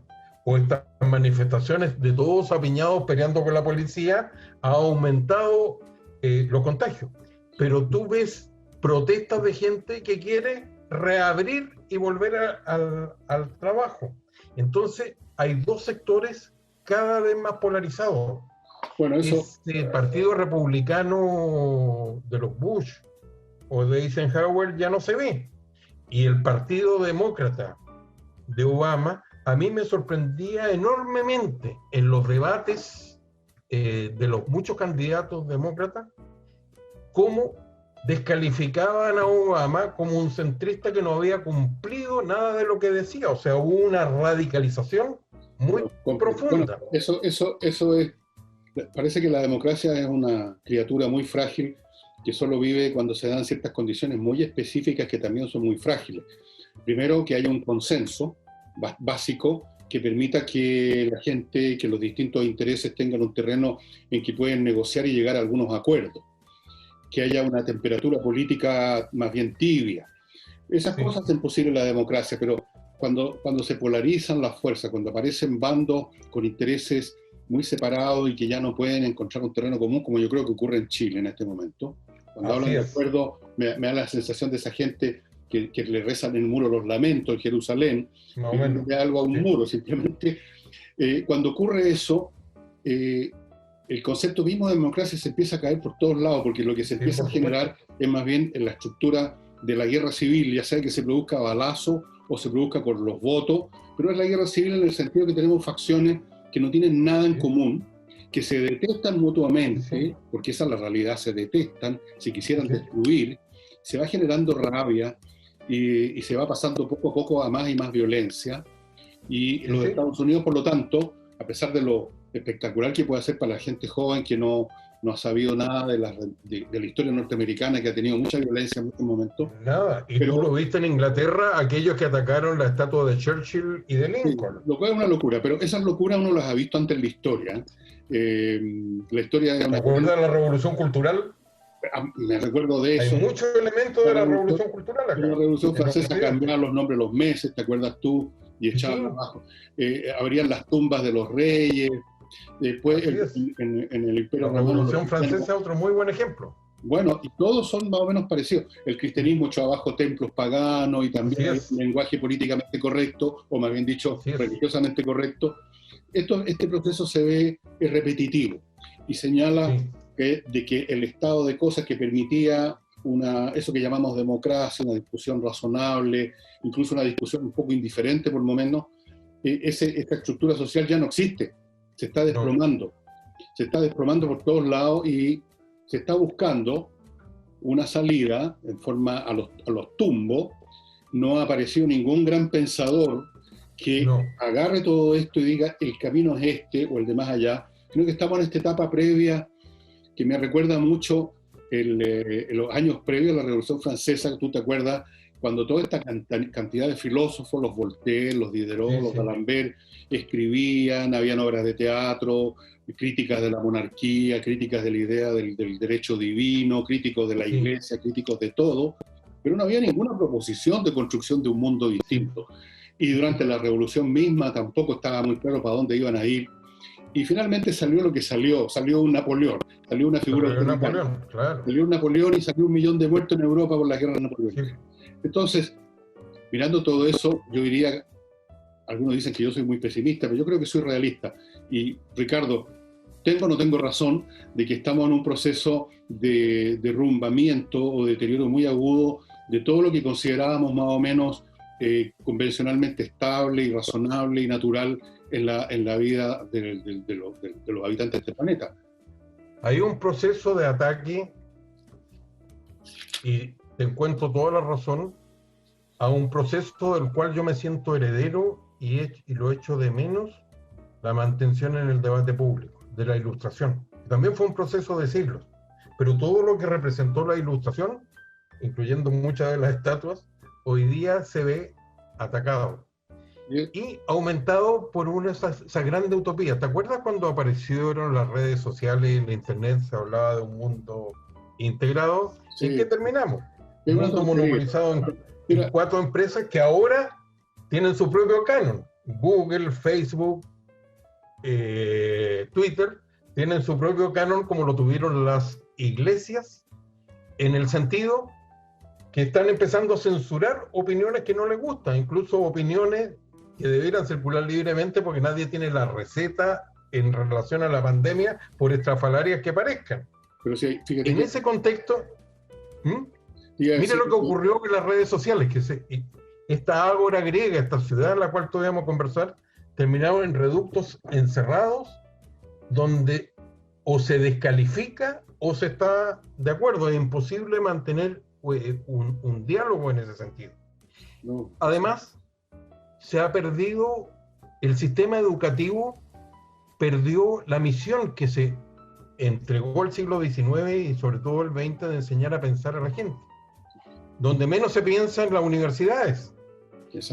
o estas manifestaciones de todos apiñados peleando con la policía ha aumentado los contagios. Pero tú ves protestas de gente que quiere reabrir y volver al trabajo. Entonces, hay dos sectores cada vez más polarizados. Bueno, eso... El Partido Republicano de los Bush o de Eisenhower ya no se ve. Y el Partido Demócrata de Obama, a mí me sorprendía enormemente en los debates de los muchos candidatos demócratas, cómo descalificaban a Obama como un centrista que no había cumplido nada de lo que decía. O sea, hubo una radicalización muy profunda. Bueno, eso es... Parece que la democracia es una criatura muy frágil que solo vive cuando se dan ciertas condiciones muy específicas que también son muy frágiles. Primero, que haya un consenso básico que permita que la gente, que los distintos intereses tengan un terreno en que pueden negociar y llegar a algunos acuerdos. Que haya una temperatura política más bien tibia. Esas cosas hacen posible la democracia, pero cuando se polarizan las fuerzas, cuando aparecen bandos con intereses muy separados y que ya no pueden encontrar un terreno común, como yo creo que ocurre en Chile en este momento. Cuando hablan de acuerdo, me da la sensación de esa gente que le rezan en el muro los lamentos en Jerusalén, no, de algo a un muro, simplemente. Cuando ocurre eso, el concepto mismo de democracia se empieza a caer por todos lados, porque lo que se empieza a generar es más bien en la estructura de la guerra civil, ya sea que se produzca a balazo o se produzca por los votos, pero es la guerra civil en el sentido que tenemos facciones que no tienen nada en común, que se detestan mutuamente, porque esa es la realidad, se detestan, se quisieran destruir, se va generando rabia y se va pasando poco a poco a más y más violencia. Y los Estados Unidos, por lo tanto, a pesar de lo espectacular que puede ser para la gente joven que no ha sabido nada de la historia norteamericana, que ha tenido mucha violencia en muchos momentos. Nada, y tú lo viste en Inglaterra, aquellos que atacaron la estatua de Churchill y de Lincoln. Sí, lo cual es una locura, pero esas locuras uno las ha visto antes en la historia. La historia de ¿Te acuerdas de la Revolución Cultural? Me recuerdo de eso. Hay muchos elementos de la Revolución Cultural acá. La Revolución Francesa cambiaban los nombres de los meses, ¿te acuerdas tú? Y echaban abajo. Abrían las tumbas de los reyes. Después, en el Imperio Romano. La Revolución Francesa es otro muy buen ejemplo. Bueno, y todos son más o menos parecidos. El cristianismo echó abajo templos paganos y también hay un lenguaje políticamente correcto, o más bien dicho, religiosamente correcto. Este proceso se ve repetitivo y señala de que el estado de cosas que permitía eso que llamamos democracia, una discusión razonable, incluso una discusión un poco indiferente por lo menos, esta estructura social ya no existe. Se está desplomando. Se está desplomando por todos lados y se está buscando una salida en forma a los tumbos. No ha aparecido ningún gran pensador que agarre todo esto y diga el camino es este o el de más allá. Creo que estamos en esta etapa previa que me recuerda mucho los años previos a la Revolución Francesa, que tú te acuerdas, cuando toda esta cantidad de filósofos, los Voltaire, los Diderot, los D'Alembert, escribían, habían obras de teatro, críticas de la monarquía, críticas de la idea del derecho divino, críticos de la iglesia, críticos de todo, pero no había ninguna proposición de construcción de un mundo distinto. Y durante la Revolución misma tampoco estaba muy claro para dónde iban a ir. Y finalmente salió lo que salió un Napoleón, salió una figura Napoleón, claro. Salió un Napoleón y salió 1 millón de muertos en Europa por la guerra napoleónica. Entonces, mirando todo eso, yo diría, algunos dicen que yo soy muy pesimista, pero yo creo que soy realista. Y Ricardo, ¿tengo o no tengo razón de que estamos en un proceso de derrumbamiento o deterioro muy agudo de todo lo que considerábamos más o menos convencionalmente estable y razonable y natural en la vida de los habitantes de este planeta? Hay un proceso de ataque, y te encuentro toda la razón, a un proceso del cual yo me siento heredero y lo echo de menos, la mantención en el debate público, de la Ilustración. también fue un proceso de siglos, pero todo lo que representó la Ilustración, incluyendo muchas de las estatuas, hoy día se ve atacado y aumentado por esa grande utopía. ¿Te acuerdas cuando aparecieron las redes sociales, la internet, se hablaba de un mundo integrado? Sí. ¿En qué terminamos? Un mundo monopolizado en 4 empresas que ahora tienen su propio canon. Google, Facebook, Twitter, tienen su propio canon como lo tuvieron las iglesias, en el sentido que están empezando a censurar opiniones que no les gustan, incluso opiniones que debieran circular libremente porque nadie tiene la receta en relación a la pandemia, por estrafalarias que parezcan. Pero sí, fíjate en ese contexto, mira lo que ocurrió con las redes sociales, que esta ágora griega, esta ciudad en la cual todavía vamos a conversar, terminaron en reductos encerrados, donde o se descalifica o se está de acuerdo. Es imposible mantener un diálogo en ese sentido. No. Además, se ha perdido el sistema educativo, perdió la misión que se entregó el siglo XIX y sobre todo el XX de enseñar a pensar a la gente. Donde menos se piensa en las universidades.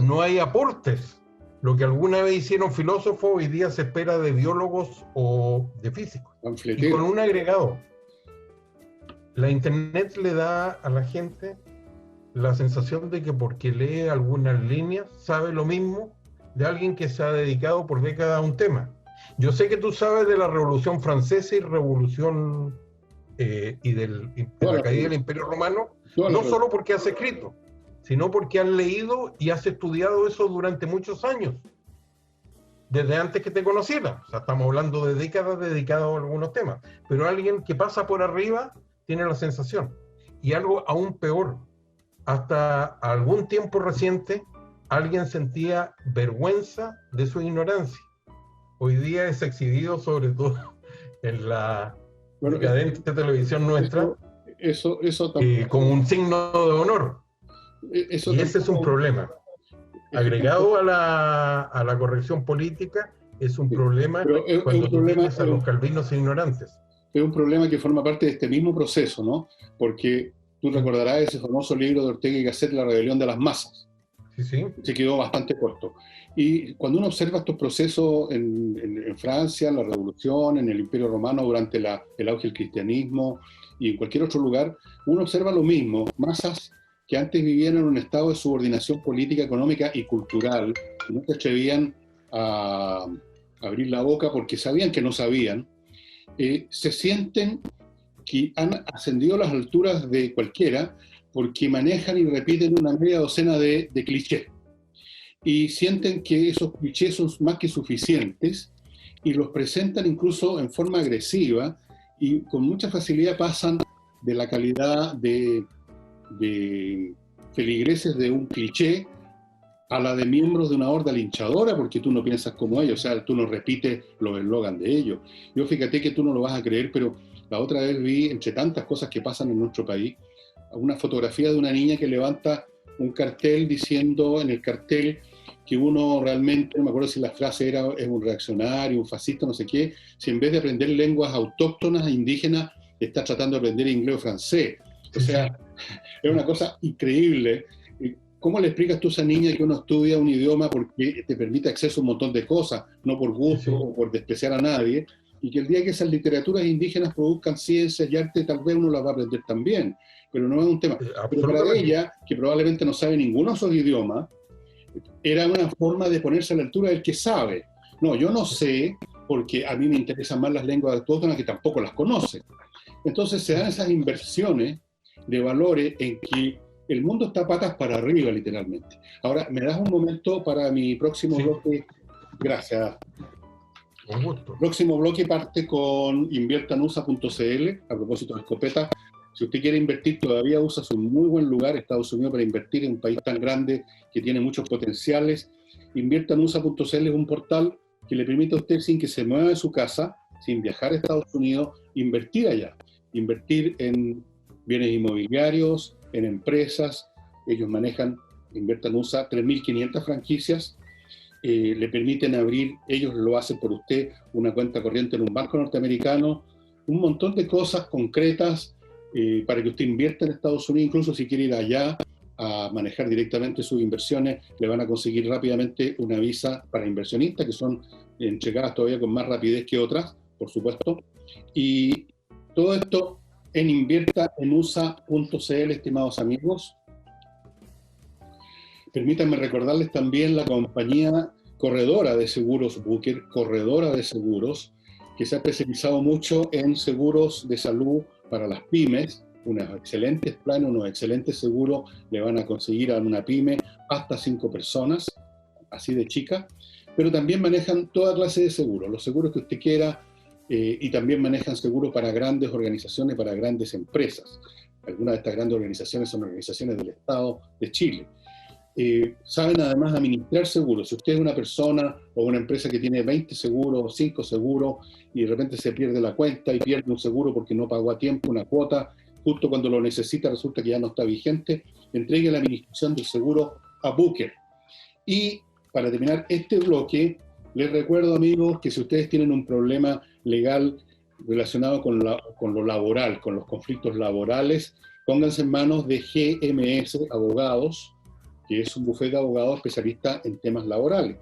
No hay aportes. Lo que alguna vez hicieron filósofos, hoy día se espera de biólogos o de físicos. Y con un agregado. La internet le da a la gente la sensación de que porque lee algunas líneas sabe lo mismo de alguien que se ha dedicado por décadas a un tema. Yo sé que tú sabes de la Revolución Francesa y Revolución de la caída del Imperio Romano, no solo porque has escrito, sino porque has leído y has estudiado eso durante muchos años, desde antes que te conociera. O sea, estamos hablando de décadas dedicadas a algunos temas, pero alguien que pasa por arriba tiene la sensación. Y algo aún peor, hasta algún tiempo reciente, alguien sentía vergüenza de su ignorancia. Hoy día es exhibido, sobre todo en la decadente televisión nuestra, eso como un signo de honor. Y ese es un problema. Agregado a la corrección política, es un problema cuando tú tienes a los calvinos ignorantes. Es un problema que forma parte de este mismo proceso, ¿no? Porque tú recordarás ese famoso libro de Ortega y Gasset, La rebelión de las masas. Sí, sí. Se quedó bastante corto. Y cuando uno observa estos procesos en Francia, en la Revolución, en el Imperio Romano, durante el auge del cristianismo y en cualquier otro lugar, uno observa lo mismo. Masas que antes vivían en un estado de subordinación política, económica y cultural, que no se atrevían a abrir la boca porque sabían que no sabían, se sienten que han ascendido a las alturas de cualquiera porque manejan y repiten una media docena de clichés. Y sienten que esos clichés son más que suficientes y los presentan incluso en forma agresiva y con mucha facilidad pasan de la calidad de feligreses de un cliché a la de miembros de una horda linchadora, porque tú no piensas como ellos, o sea, tú no repites los eslogans de ellos. Yo fíjate que tú no lo vas a creer, pero la otra vez vi, entre tantas cosas que pasan en nuestro país, una fotografía de una niña que levanta un cartel diciendo en el cartel que uno realmente, no me acuerdo si la frase era es un reaccionario, un fascista, no sé qué, si en vez de aprender lenguas autóctonas, indígenas, está tratando de aprender inglés o francés. O sea, es una cosa increíble. ¿Cómo le explicas tú a esa niña que uno estudia un idioma porque te permite acceso a un montón de cosas, no por gusto o por despreciar a nadie, y que el día que esas literaturas indígenas produzcan ciencias y arte, tal vez uno las va a aprender también, pero no es un tema. Pero para ella, que probablemente no sabe ninguno de esos idiomas, era una forma de ponerse a la altura del que sabe. No, yo no sé, porque a mí me interesan más las lenguas autóctonas que tampoco las conoce. Entonces se dan esas inversiones de valores en que el mundo está patas para arriba, literalmente. Ahora, ¿me das un momento para mi próximo bloque? Gracias. Con gusto. El próximo bloque parte con inviertanusa.cl, a propósito de escopeta. Si usted quiere invertir, todavía USA es un muy buen lugar, Estados Unidos, para invertir en un país tan grande que tiene muchos potenciales. Inviertanusa.cl es un portal que le permite a usted, sin que se mueva de su casa, sin viajar a Estados Unidos, invertir allá. Invertir en bienes inmobiliarios, en empresas. Ellos manejan, Inviertanusa, 3.500 franquicias. Le permiten abrir, ellos lo hacen por usted, una cuenta corriente en un banco norteamericano, un montón de cosas concretas para que usted invierta en Estados Unidos, incluso si quiere ir allá a manejar directamente sus inversiones, le van a conseguir rápidamente una visa para inversionistas, que son entregadas todavía con más rapidez que otras, por supuesto. Y todo esto en inviertaenusa.cl, estimados amigos. Permítanme recordarles también la compañía corredora de seguros Booker, corredora de seguros, que se ha especializado mucho en seguros de salud para las pymes, unos excelentes planes, unos excelentes seguros le van a conseguir a una pyme hasta 5 personas, así de chica, pero también manejan toda clase de seguros, los seguros que usted quiera, y también manejan seguros para grandes organizaciones, para grandes empresas. Algunas de estas grandes organizaciones son organizaciones del Estado de Chile. Saben además administrar seguros. Si usted es una persona o una empresa que tiene 20 seguros, 5 seguros, y de repente se pierde la cuenta y pierde un seguro porque no pagó a tiempo una cuota, justo cuando lo necesita resulta que ya no está vigente, entregue la administración del seguro a Booker. Y para terminar este bloque, les recuerdo, amigos, que si ustedes tienen un problema legal relacionado con lo laboral, con los conflictos laborales, pónganse en manos de GMS Abogados, que es un bufete de abogados especialista en temas laborales.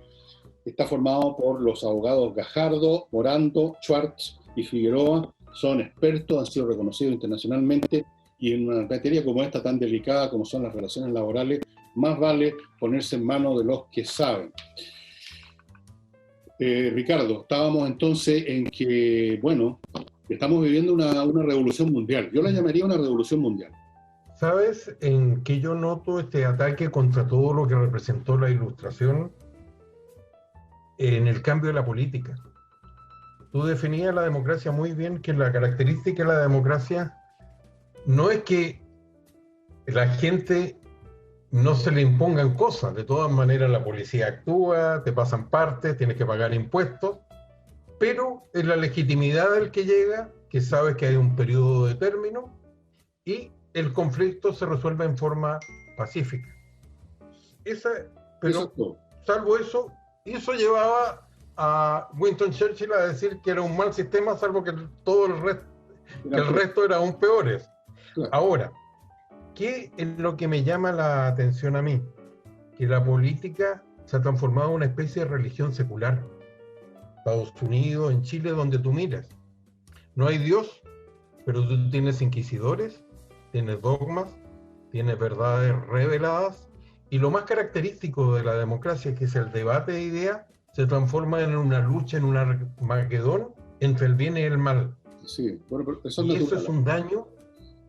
Está formado por los abogados Gajardo, Morando, Schwartz y Figueroa. Son expertos, han sido reconocidos internacionalmente, y en una materia como esta tan delicada como son las relaciones laborales, más vale ponerse en manos de los que saben. Ricardo, estábamos entonces en que, bueno, estamos viviendo una revolución mundial. Yo la llamaría una revolución mundial. ¿Sabes en qué yo noto este ataque contra todo lo que representó la Ilustración? En el cambio de la política. Tú definías la democracia muy bien, que la característica de la democracia no es que la gente no se le impongan cosas. De todas maneras, la policía actúa, te pasan partes, tienes que pagar impuestos, pero es la legitimidad del que llega, que sabes que hay un periodo de término y el conflicto se resuelve en forma pacífica. Pero salvo eso, eso llevaba a Winston Churchill a decir que era un mal sistema, salvo que el resto era aún peores. Claro. Ahora, ¿qué es lo que me llama la atención a mí? Que la política se ha transformado en una especie de religión secular. Estados Unidos, en Chile, donde tú miras. No hay Dios, pero tú tienes inquisidores, tienes dogmas, tienes verdades reveladas, y lo más característico de la democracia, que es el debate de ideas, se transforma en una lucha, en un Armagedón entre el bien y el mal. Sí, bueno, pero y eso es un daño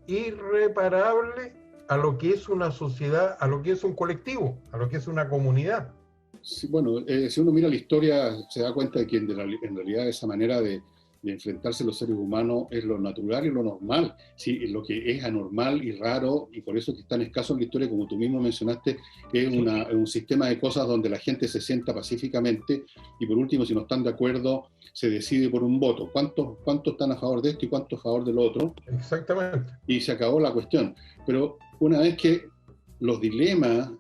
irreparable a lo que es una sociedad, a lo que es un colectivo, a lo que es una comunidad. Sí, bueno, si uno mira la historia se da cuenta de que en realidad esa manera de enfrentarse a los seres humanos es lo natural y lo normal. Sí, lo que es anormal y raro, y por eso que es tan escaso en la historia, como tú mismo mencionaste, es un sistema de cosas donde la gente se sienta pacíficamente y por último, si no están de acuerdo, se decide por un voto. ¿Cuántos están a favor de esto y cuántos a favor del otro? Exactamente. Y se acabó la cuestión. Pero una vez que los dilemas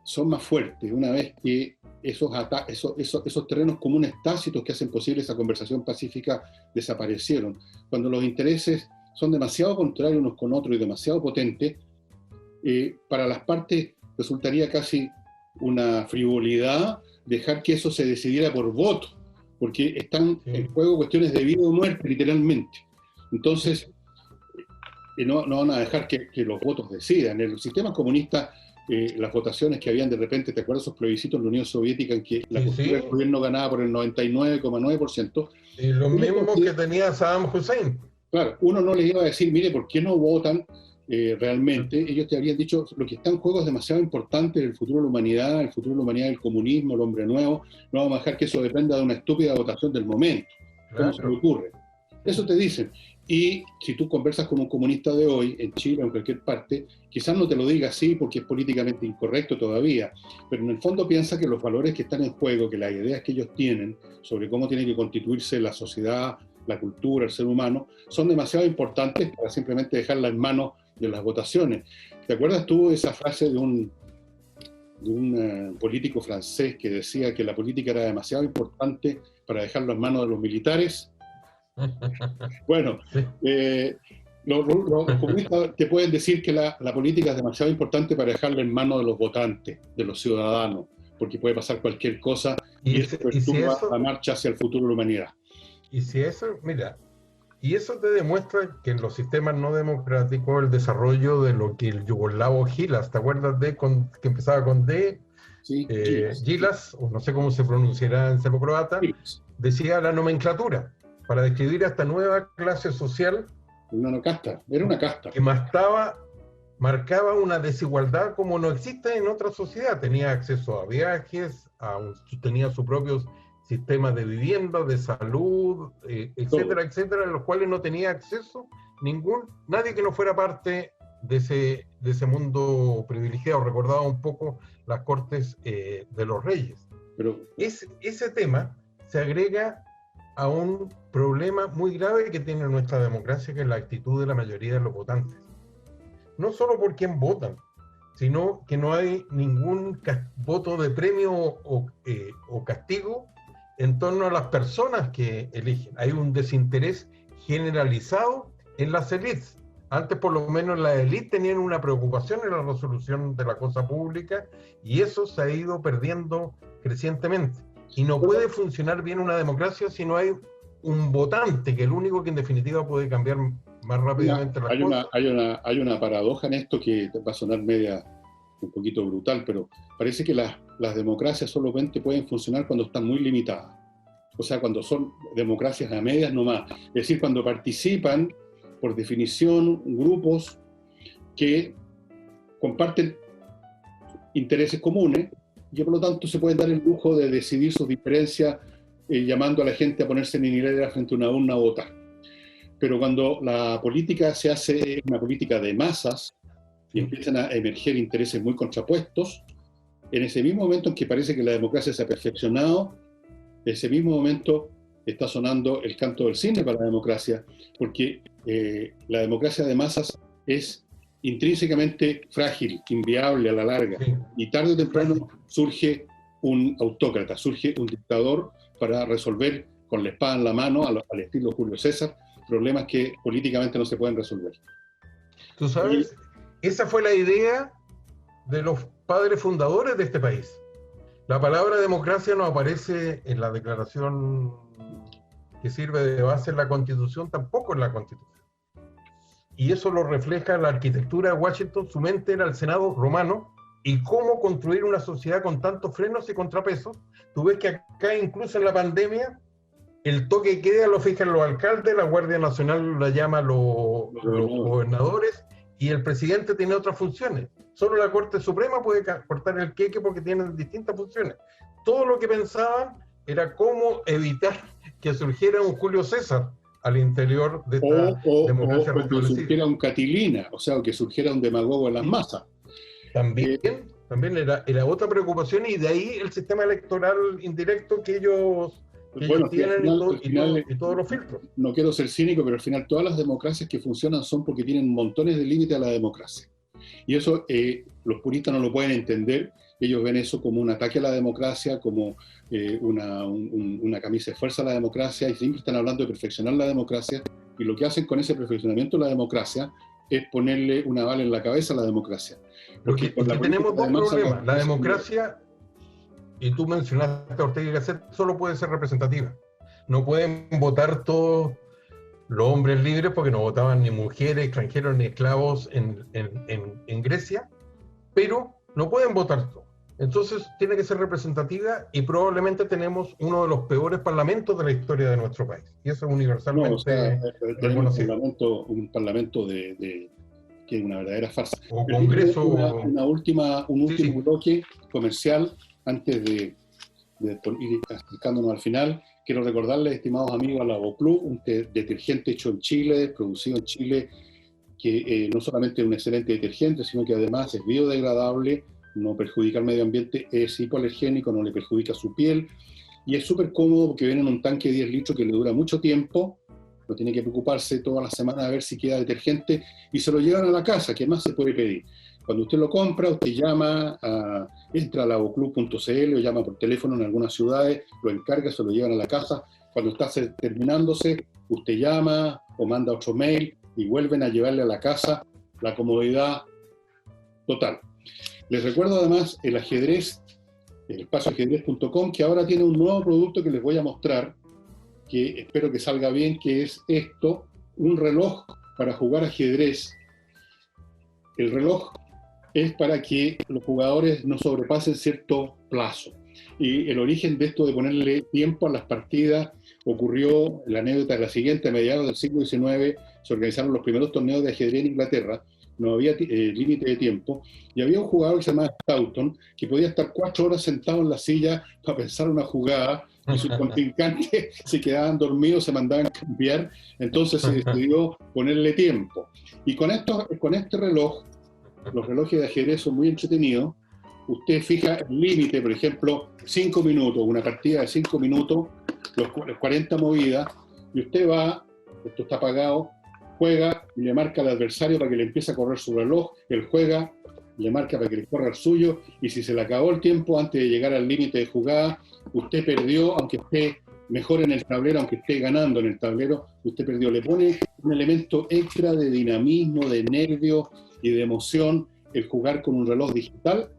son más fuertes, una vez que esos terrenos comunes tácitos que hacen posible esa conversación pacífica desaparecieron, cuando los intereses son demasiado contrarios unos con otros y demasiado potentes, para las partes resultaría casi una frivolidad dejar que eso se decidiera por voto, porque están en juego cuestiones de vida o muerte, literalmente. Entonces, no van a dejar que los votos decidan. En el sistema comunista, las votaciones que habían de repente, ¿te acuerdas esos plebiscitos en la Unión Soviética en que la postura del gobierno ganaba por el 99,9%? Y lo mismo que tenía Saddam Hussein. Claro, uno no les iba a decir, mire, ¿por qué no votan realmente? Ellos te habrían dicho, lo que está en juego es demasiado importante, el futuro de la humanidad, el futuro de la humanidad del comunismo, el hombre nuevo, no vamos a dejar que eso dependa de una estúpida votación del momento. ¿Cómo se le ocurre? Eso te dicen. Y si tú conversas con un comunista de hoy, en Chile o en cualquier parte, quizás no te lo diga así porque es políticamente incorrecto todavía, pero en el fondo piensa que los valores que están en juego, que las ideas que ellos tienen sobre cómo tiene que constituirse la sociedad, la cultura, el ser humano, son demasiado importantes para simplemente dejarla en manos de las votaciones. ¿Te acuerdas tú de esa frase de un político francés que decía que la política era demasiado importante para dejarlo en manos de los militares? Bueno, Sí. los comunistas te pueden decir que la política es demasiado importante para dejarla en manos de los votantes, de los ciudadanos, porque puede pasar cualquier cosa y eso Y si perturba la eso, marcha hacia el futuro de la humanidad. y si eso, mira, y eso te demuestra que en los sistemas no democráticos el desarrollo de lo que el yugoslavo Gilas, ¿te acuerdas que empezaba con D? Sí, Gilas, sí, Gilas, o no sé cómo se pronunciará en serbocroata, Gilas. decía la nomenclatura para describir a esta nueva clase social Una casta, era una casta. que marcaba una desigualdad como no existe en otra sociedad. Tenía acceso a viajes, tenía su propio sistema de vivienda, de salud, Todo. etcétera, etcétera, a los cuales no tenía acceso nadie que no fuera parte de ese mundo privilegiado. Recordaba un poco las cortes de los reyes. Pero, Ese tema se agrega a un problema muy grave que tiene nuestra democracia, que es la actitud de la mayoría de los votantes. No solo por quién votan, sino que no hay ningún voto de premio o castigo en torno a las personas que eligen. Hay un desinterés generalizado en las élites. Antes, por lo menos, las élites tenían una preocupación en la resolución de la cosa pública y eso se ha ido perdiendo crecientemente. Y no puede funcionar bien una democracia si no hay un votante, que es el único que en definitiva puede cambiar más rápidamente las cosas. hay una paradoja en esto que va a sonar media un poquito brutal, pero parece que las democracias solamente pueden funcionar cuando están muy limitadas. O sea, cuando son democracias a medias nomás. Es decir, cuando participan, por definición, grupos que comparten intereses comunes y que por lo tanto se pueden dar el lujo de decidir sus diferencias llamando a la gente a ponerse en hilera frente a una urna a votar. Pero cuando la política se hace una política de masas y empiezan a emerger intereses muy contrapuestos, en ese mismo momento en que parece que la democracia se ha perfeccionado, en ese mismo momento está sonando el canto del cisne para la democracia, porque la democracia de masas es intrínsecamente frágil, inviable a la larga, Sí. y tarde o temprano surge un autócrata, surge un dictador para resolver con la espada en la mano, al estilo Julio César, problemas que políticamente no se pueden resolver. Tú Y, sabes, esa fue la idea de los padres fundadores de este país. La palabra democracia no aparece en la declaración que sirve de base en la Constitución, tampoco en la Constitución. Y eso lo refleja la arquitectura de Washington. Su mente era el Senado romano y cómo construir una sociedad con tantos frenos y contrapesos. Tú ves que acá, incluso en la pandemia, el toque de queda lo fijan los alcaldes, la Guardia Nacional la llama los gobernadores y el presidente tiene otras funciones. Solo la Corte Suprema puede cortar el queque porque tienen distintas funciones. Todo lo que pensaban era cómo evitar que surgiera un Julio César al interior de esta democracia o que restablecida. surgiera un Catilina, o sea, o que surgiera un demagogo en las masas. También era otra preocupación, y de ahí el sistema electoral indirecto que ellos Bueno, tienen al final, y todos los filtros. no quiero ser cínico, pero al final todas las democracias que funcionan son porque tienen montones de límites a la democracia. Y eso los puristas no lo pueden entender. Ellos ven eso como un ataque a la democracia, como una camisa de fuerza a la democracia, y siempre están hablando de perfeccionar la democracia, y lo que hacen con ese perfeccionamiento de la democracia es ponerle una bala en la cabeza a la democracia. Porque tenemos dos problemas. La democracia, y tú mencionaste a Ortega y Gasset, solo puede ser representativa. No pueden votar todos los hombres libres, porque no votaban ni mujeres, extranjeros, ni esclavos en Grecia, pero no pueden votar todos. Entonces tiene que ser representativa, y probablemente tenemos uno de los peores parlamentos de la historia de nuestro país. Y eso es universalmente tenemos un parlamento que es una verdadera farsa. O congreso. Un último bloque comercial antes de ir acercándonos al final. Quiero recordarles, estimados amigos, a la Voclub, un detergente hecho en Chile, producido en Chile, que no solamente es un excelente detergente, sino que además es biodegradable, no perjudica al medio ambiente, es hipoalergénico, no le perjudica su piel, y es súper cómodo porque viene en un tanque de 10 litros que le dura mucho tiempo, no tiene que preocuparse todas las semanas a ver si queda detergente, y se lo llevan a la casa. ¿Qué más se puede pedir? Cuando usted lo compra, usted entra a lavoclub.cl o llama por teléfono en algunas ciudades, lo encarga, se lo llevan a la casa, cuando está terminándose, usted llama o manda otro mail y vuelven a llevarle a la casa la comodidad total. Les recuerdo además el ajedrez, el espacioajedrez.com, que ahora tiene un nuevo producto que les voy a mostrar, que espero que salga bien, que es esto, un reloj para jugar ajedrez. El reloj es para que los jugadores no sobrepasen cierto plazo. Y el origen de esto de ponerle tiempo a las partidas ocurrió, la anécdota es la siguiente: a mediados del siglo XIX se organizaron los primeros torneos de ajedrez en Inglaterra, no había límite de tiempo, y había un jugador que se llamaba Stoughton, que podía estar 4 horas sentado en la silla para pensar una jugada, y sus contrincantes se quedaban dormidos, se mandaban a cambiar, entonces se decidió ponerle tiempo. Y con este reloj, los relojes de ajedrez son muy entretenidos. Usted fija el límite, por ejemplo, 5 minutos, una partida de 5 minutos, los 40 movidas, y usted va, esto está apagado, juega y le marca al adversario para que le empiece a correr su reloj, él juega, le marca para que le corra el suyo, y si se le acabó el tiempo antes de llegar al límite de jugada, usted perdió, aunque esté mejor en el tablero, aunque esté ganando en el tablero, usted perdió. Le pone un elemento extra de dinamismo, de nervio y de emoción el jugar con un reloj digital,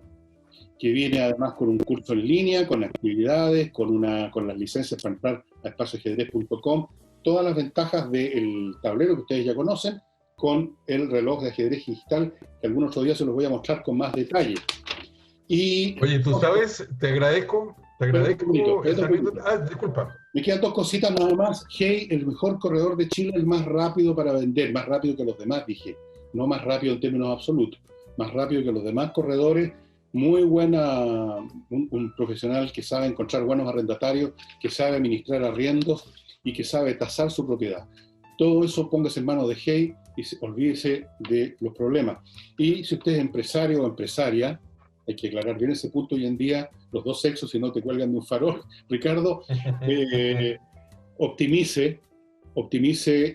que viene además con un curso en línea, con actividades, con las licencias para entrar a espacioajedrez.com, todas las ventajas del tablero que ustedes ya conocen, con el reloj de ajedrez digital, que algún otro día se los voy a mostrar con más detalle. Y, oye, tú sabes, te agradezco esa anécdota. Ah, disculpa. Me quedan 2 cositas nada más. Hey, el mejor corredor de Chile, el más rápido para vender, más rápido que los demás, dije. No más rápido en términos absolutos, más rápido que los demás corredores. Muy buena, un profesional que sabe encontrar buenos arrendatarios, que sabe administrar arriendos y que sabe tasar su propiedad. Todo eso póngase en manos de Hey y olvídese de los problemas. Y si usted es empresario o empresaria, hay que aclarar bien ese punto hoy en día, los dos sexos, si no te cuelgan de un farol, Ricardo, optimice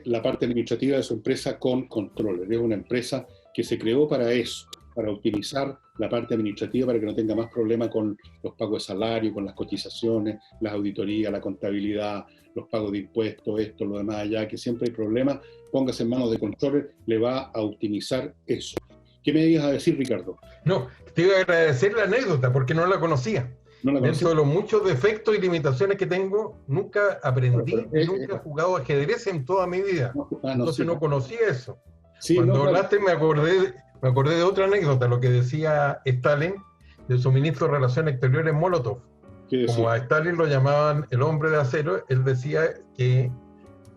la parte administrativa de su empresa con Controller. Es una empresa que se creó para eso, para optimizar la parte administrativa, para que no tenga más problema con los pagos de salario, con las cotizaciones, las auditorías, la contabilidad, los pagos de impuestos, esto, lo demás allá, que siempre hay problemas. Póngase en manos de Controller, le va a optimizar eso. ¿Qué me ibas a decir, Ricardo? No, te iba a agradecer la anécdota porque no la conocía. Dentro de los muchos defectos y limitaciones que tengo, nunca aprendí, nunca he jugado ajedrez en toda mi vida. Entonces no conocía eso. Sí, cuando hablaste me acordé de otra anécdota, lo que decía Stalin de su ministro de Relaciones Exteriores, Molotov. Como a Stalin lo llamaban el hombre de acero, él decía que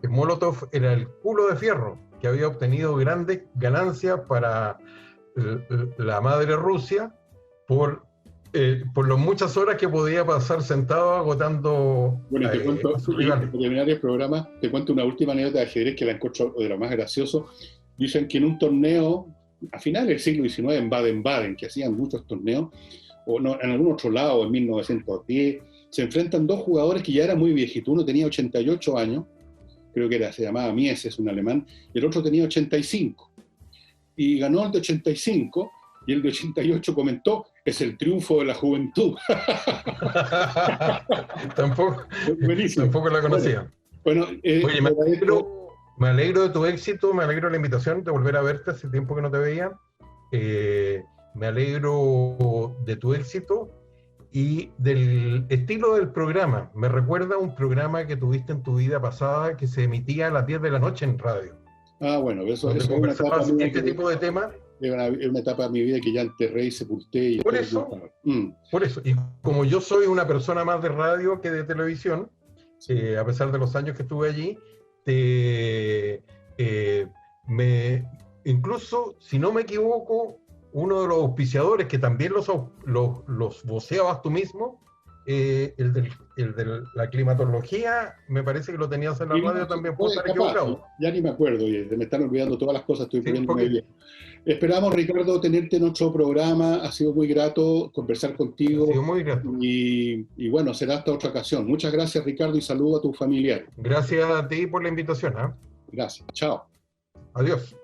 Molotov era el culo de fierro, que había obtenido grandes ganancias para la madre Rusia por las muchas horas que podía pasar sentado agotando. Bueno, te cuento, para terminar el programa, te cuento una última anécdota de ajedrez que la encuentro de lo más gracioso. Dicen que en un torneo, a finales del siglo XIX, en Baden-Baden, que hacían muchos torneos, o no, en algún otro lado, en 1910, se enfrentan 2 jugadores que ya eran muy viejitos. Uno tenía 88 años, creo que se llamaba Mieses, un alemán, y el otro tenía 85. Y ganó el de 85, y el de 88 comentó: es el triunfo de la juventud. Tampoco la conocía. Bueno, oye, me alegro de tu éxito, me alegro de la invitación, de volver a verte, hace tiempo que no te veía. Me alegro de tu éxito y del estilo del programa. Me recuerda a un programa que tuviste en tu vida pasada que se emitía a las 10 de la noche en radio. Ah, bueno, eso es una etapa este tipo de temas. Es una etapa de mi vida que ya enterré y sepulté. Y por eso, y como yo soy una persona más de radio que de televisión, a pesar de los años que estuve allí, incluso, si no me equivoco, uno de los auspiciadores que también los voceabas tú mismo, el de la climatología, me parece que lo tenías en la radio también, puedo estar equivocado. Ya ni me acuerdo, me están olvidando todas las cosas, estoy poniéndome bien. Esperamos, Ricardo, tenerte en otro programa, ha sido muy grato conversar contigo. Ha sido muy grato. Y bueno, será hasta otra ocasión. Muchas gracias, Ricardo, y saludo a tu familiar. Gracias a ti por la invitación. Gracias, chao. Adiós.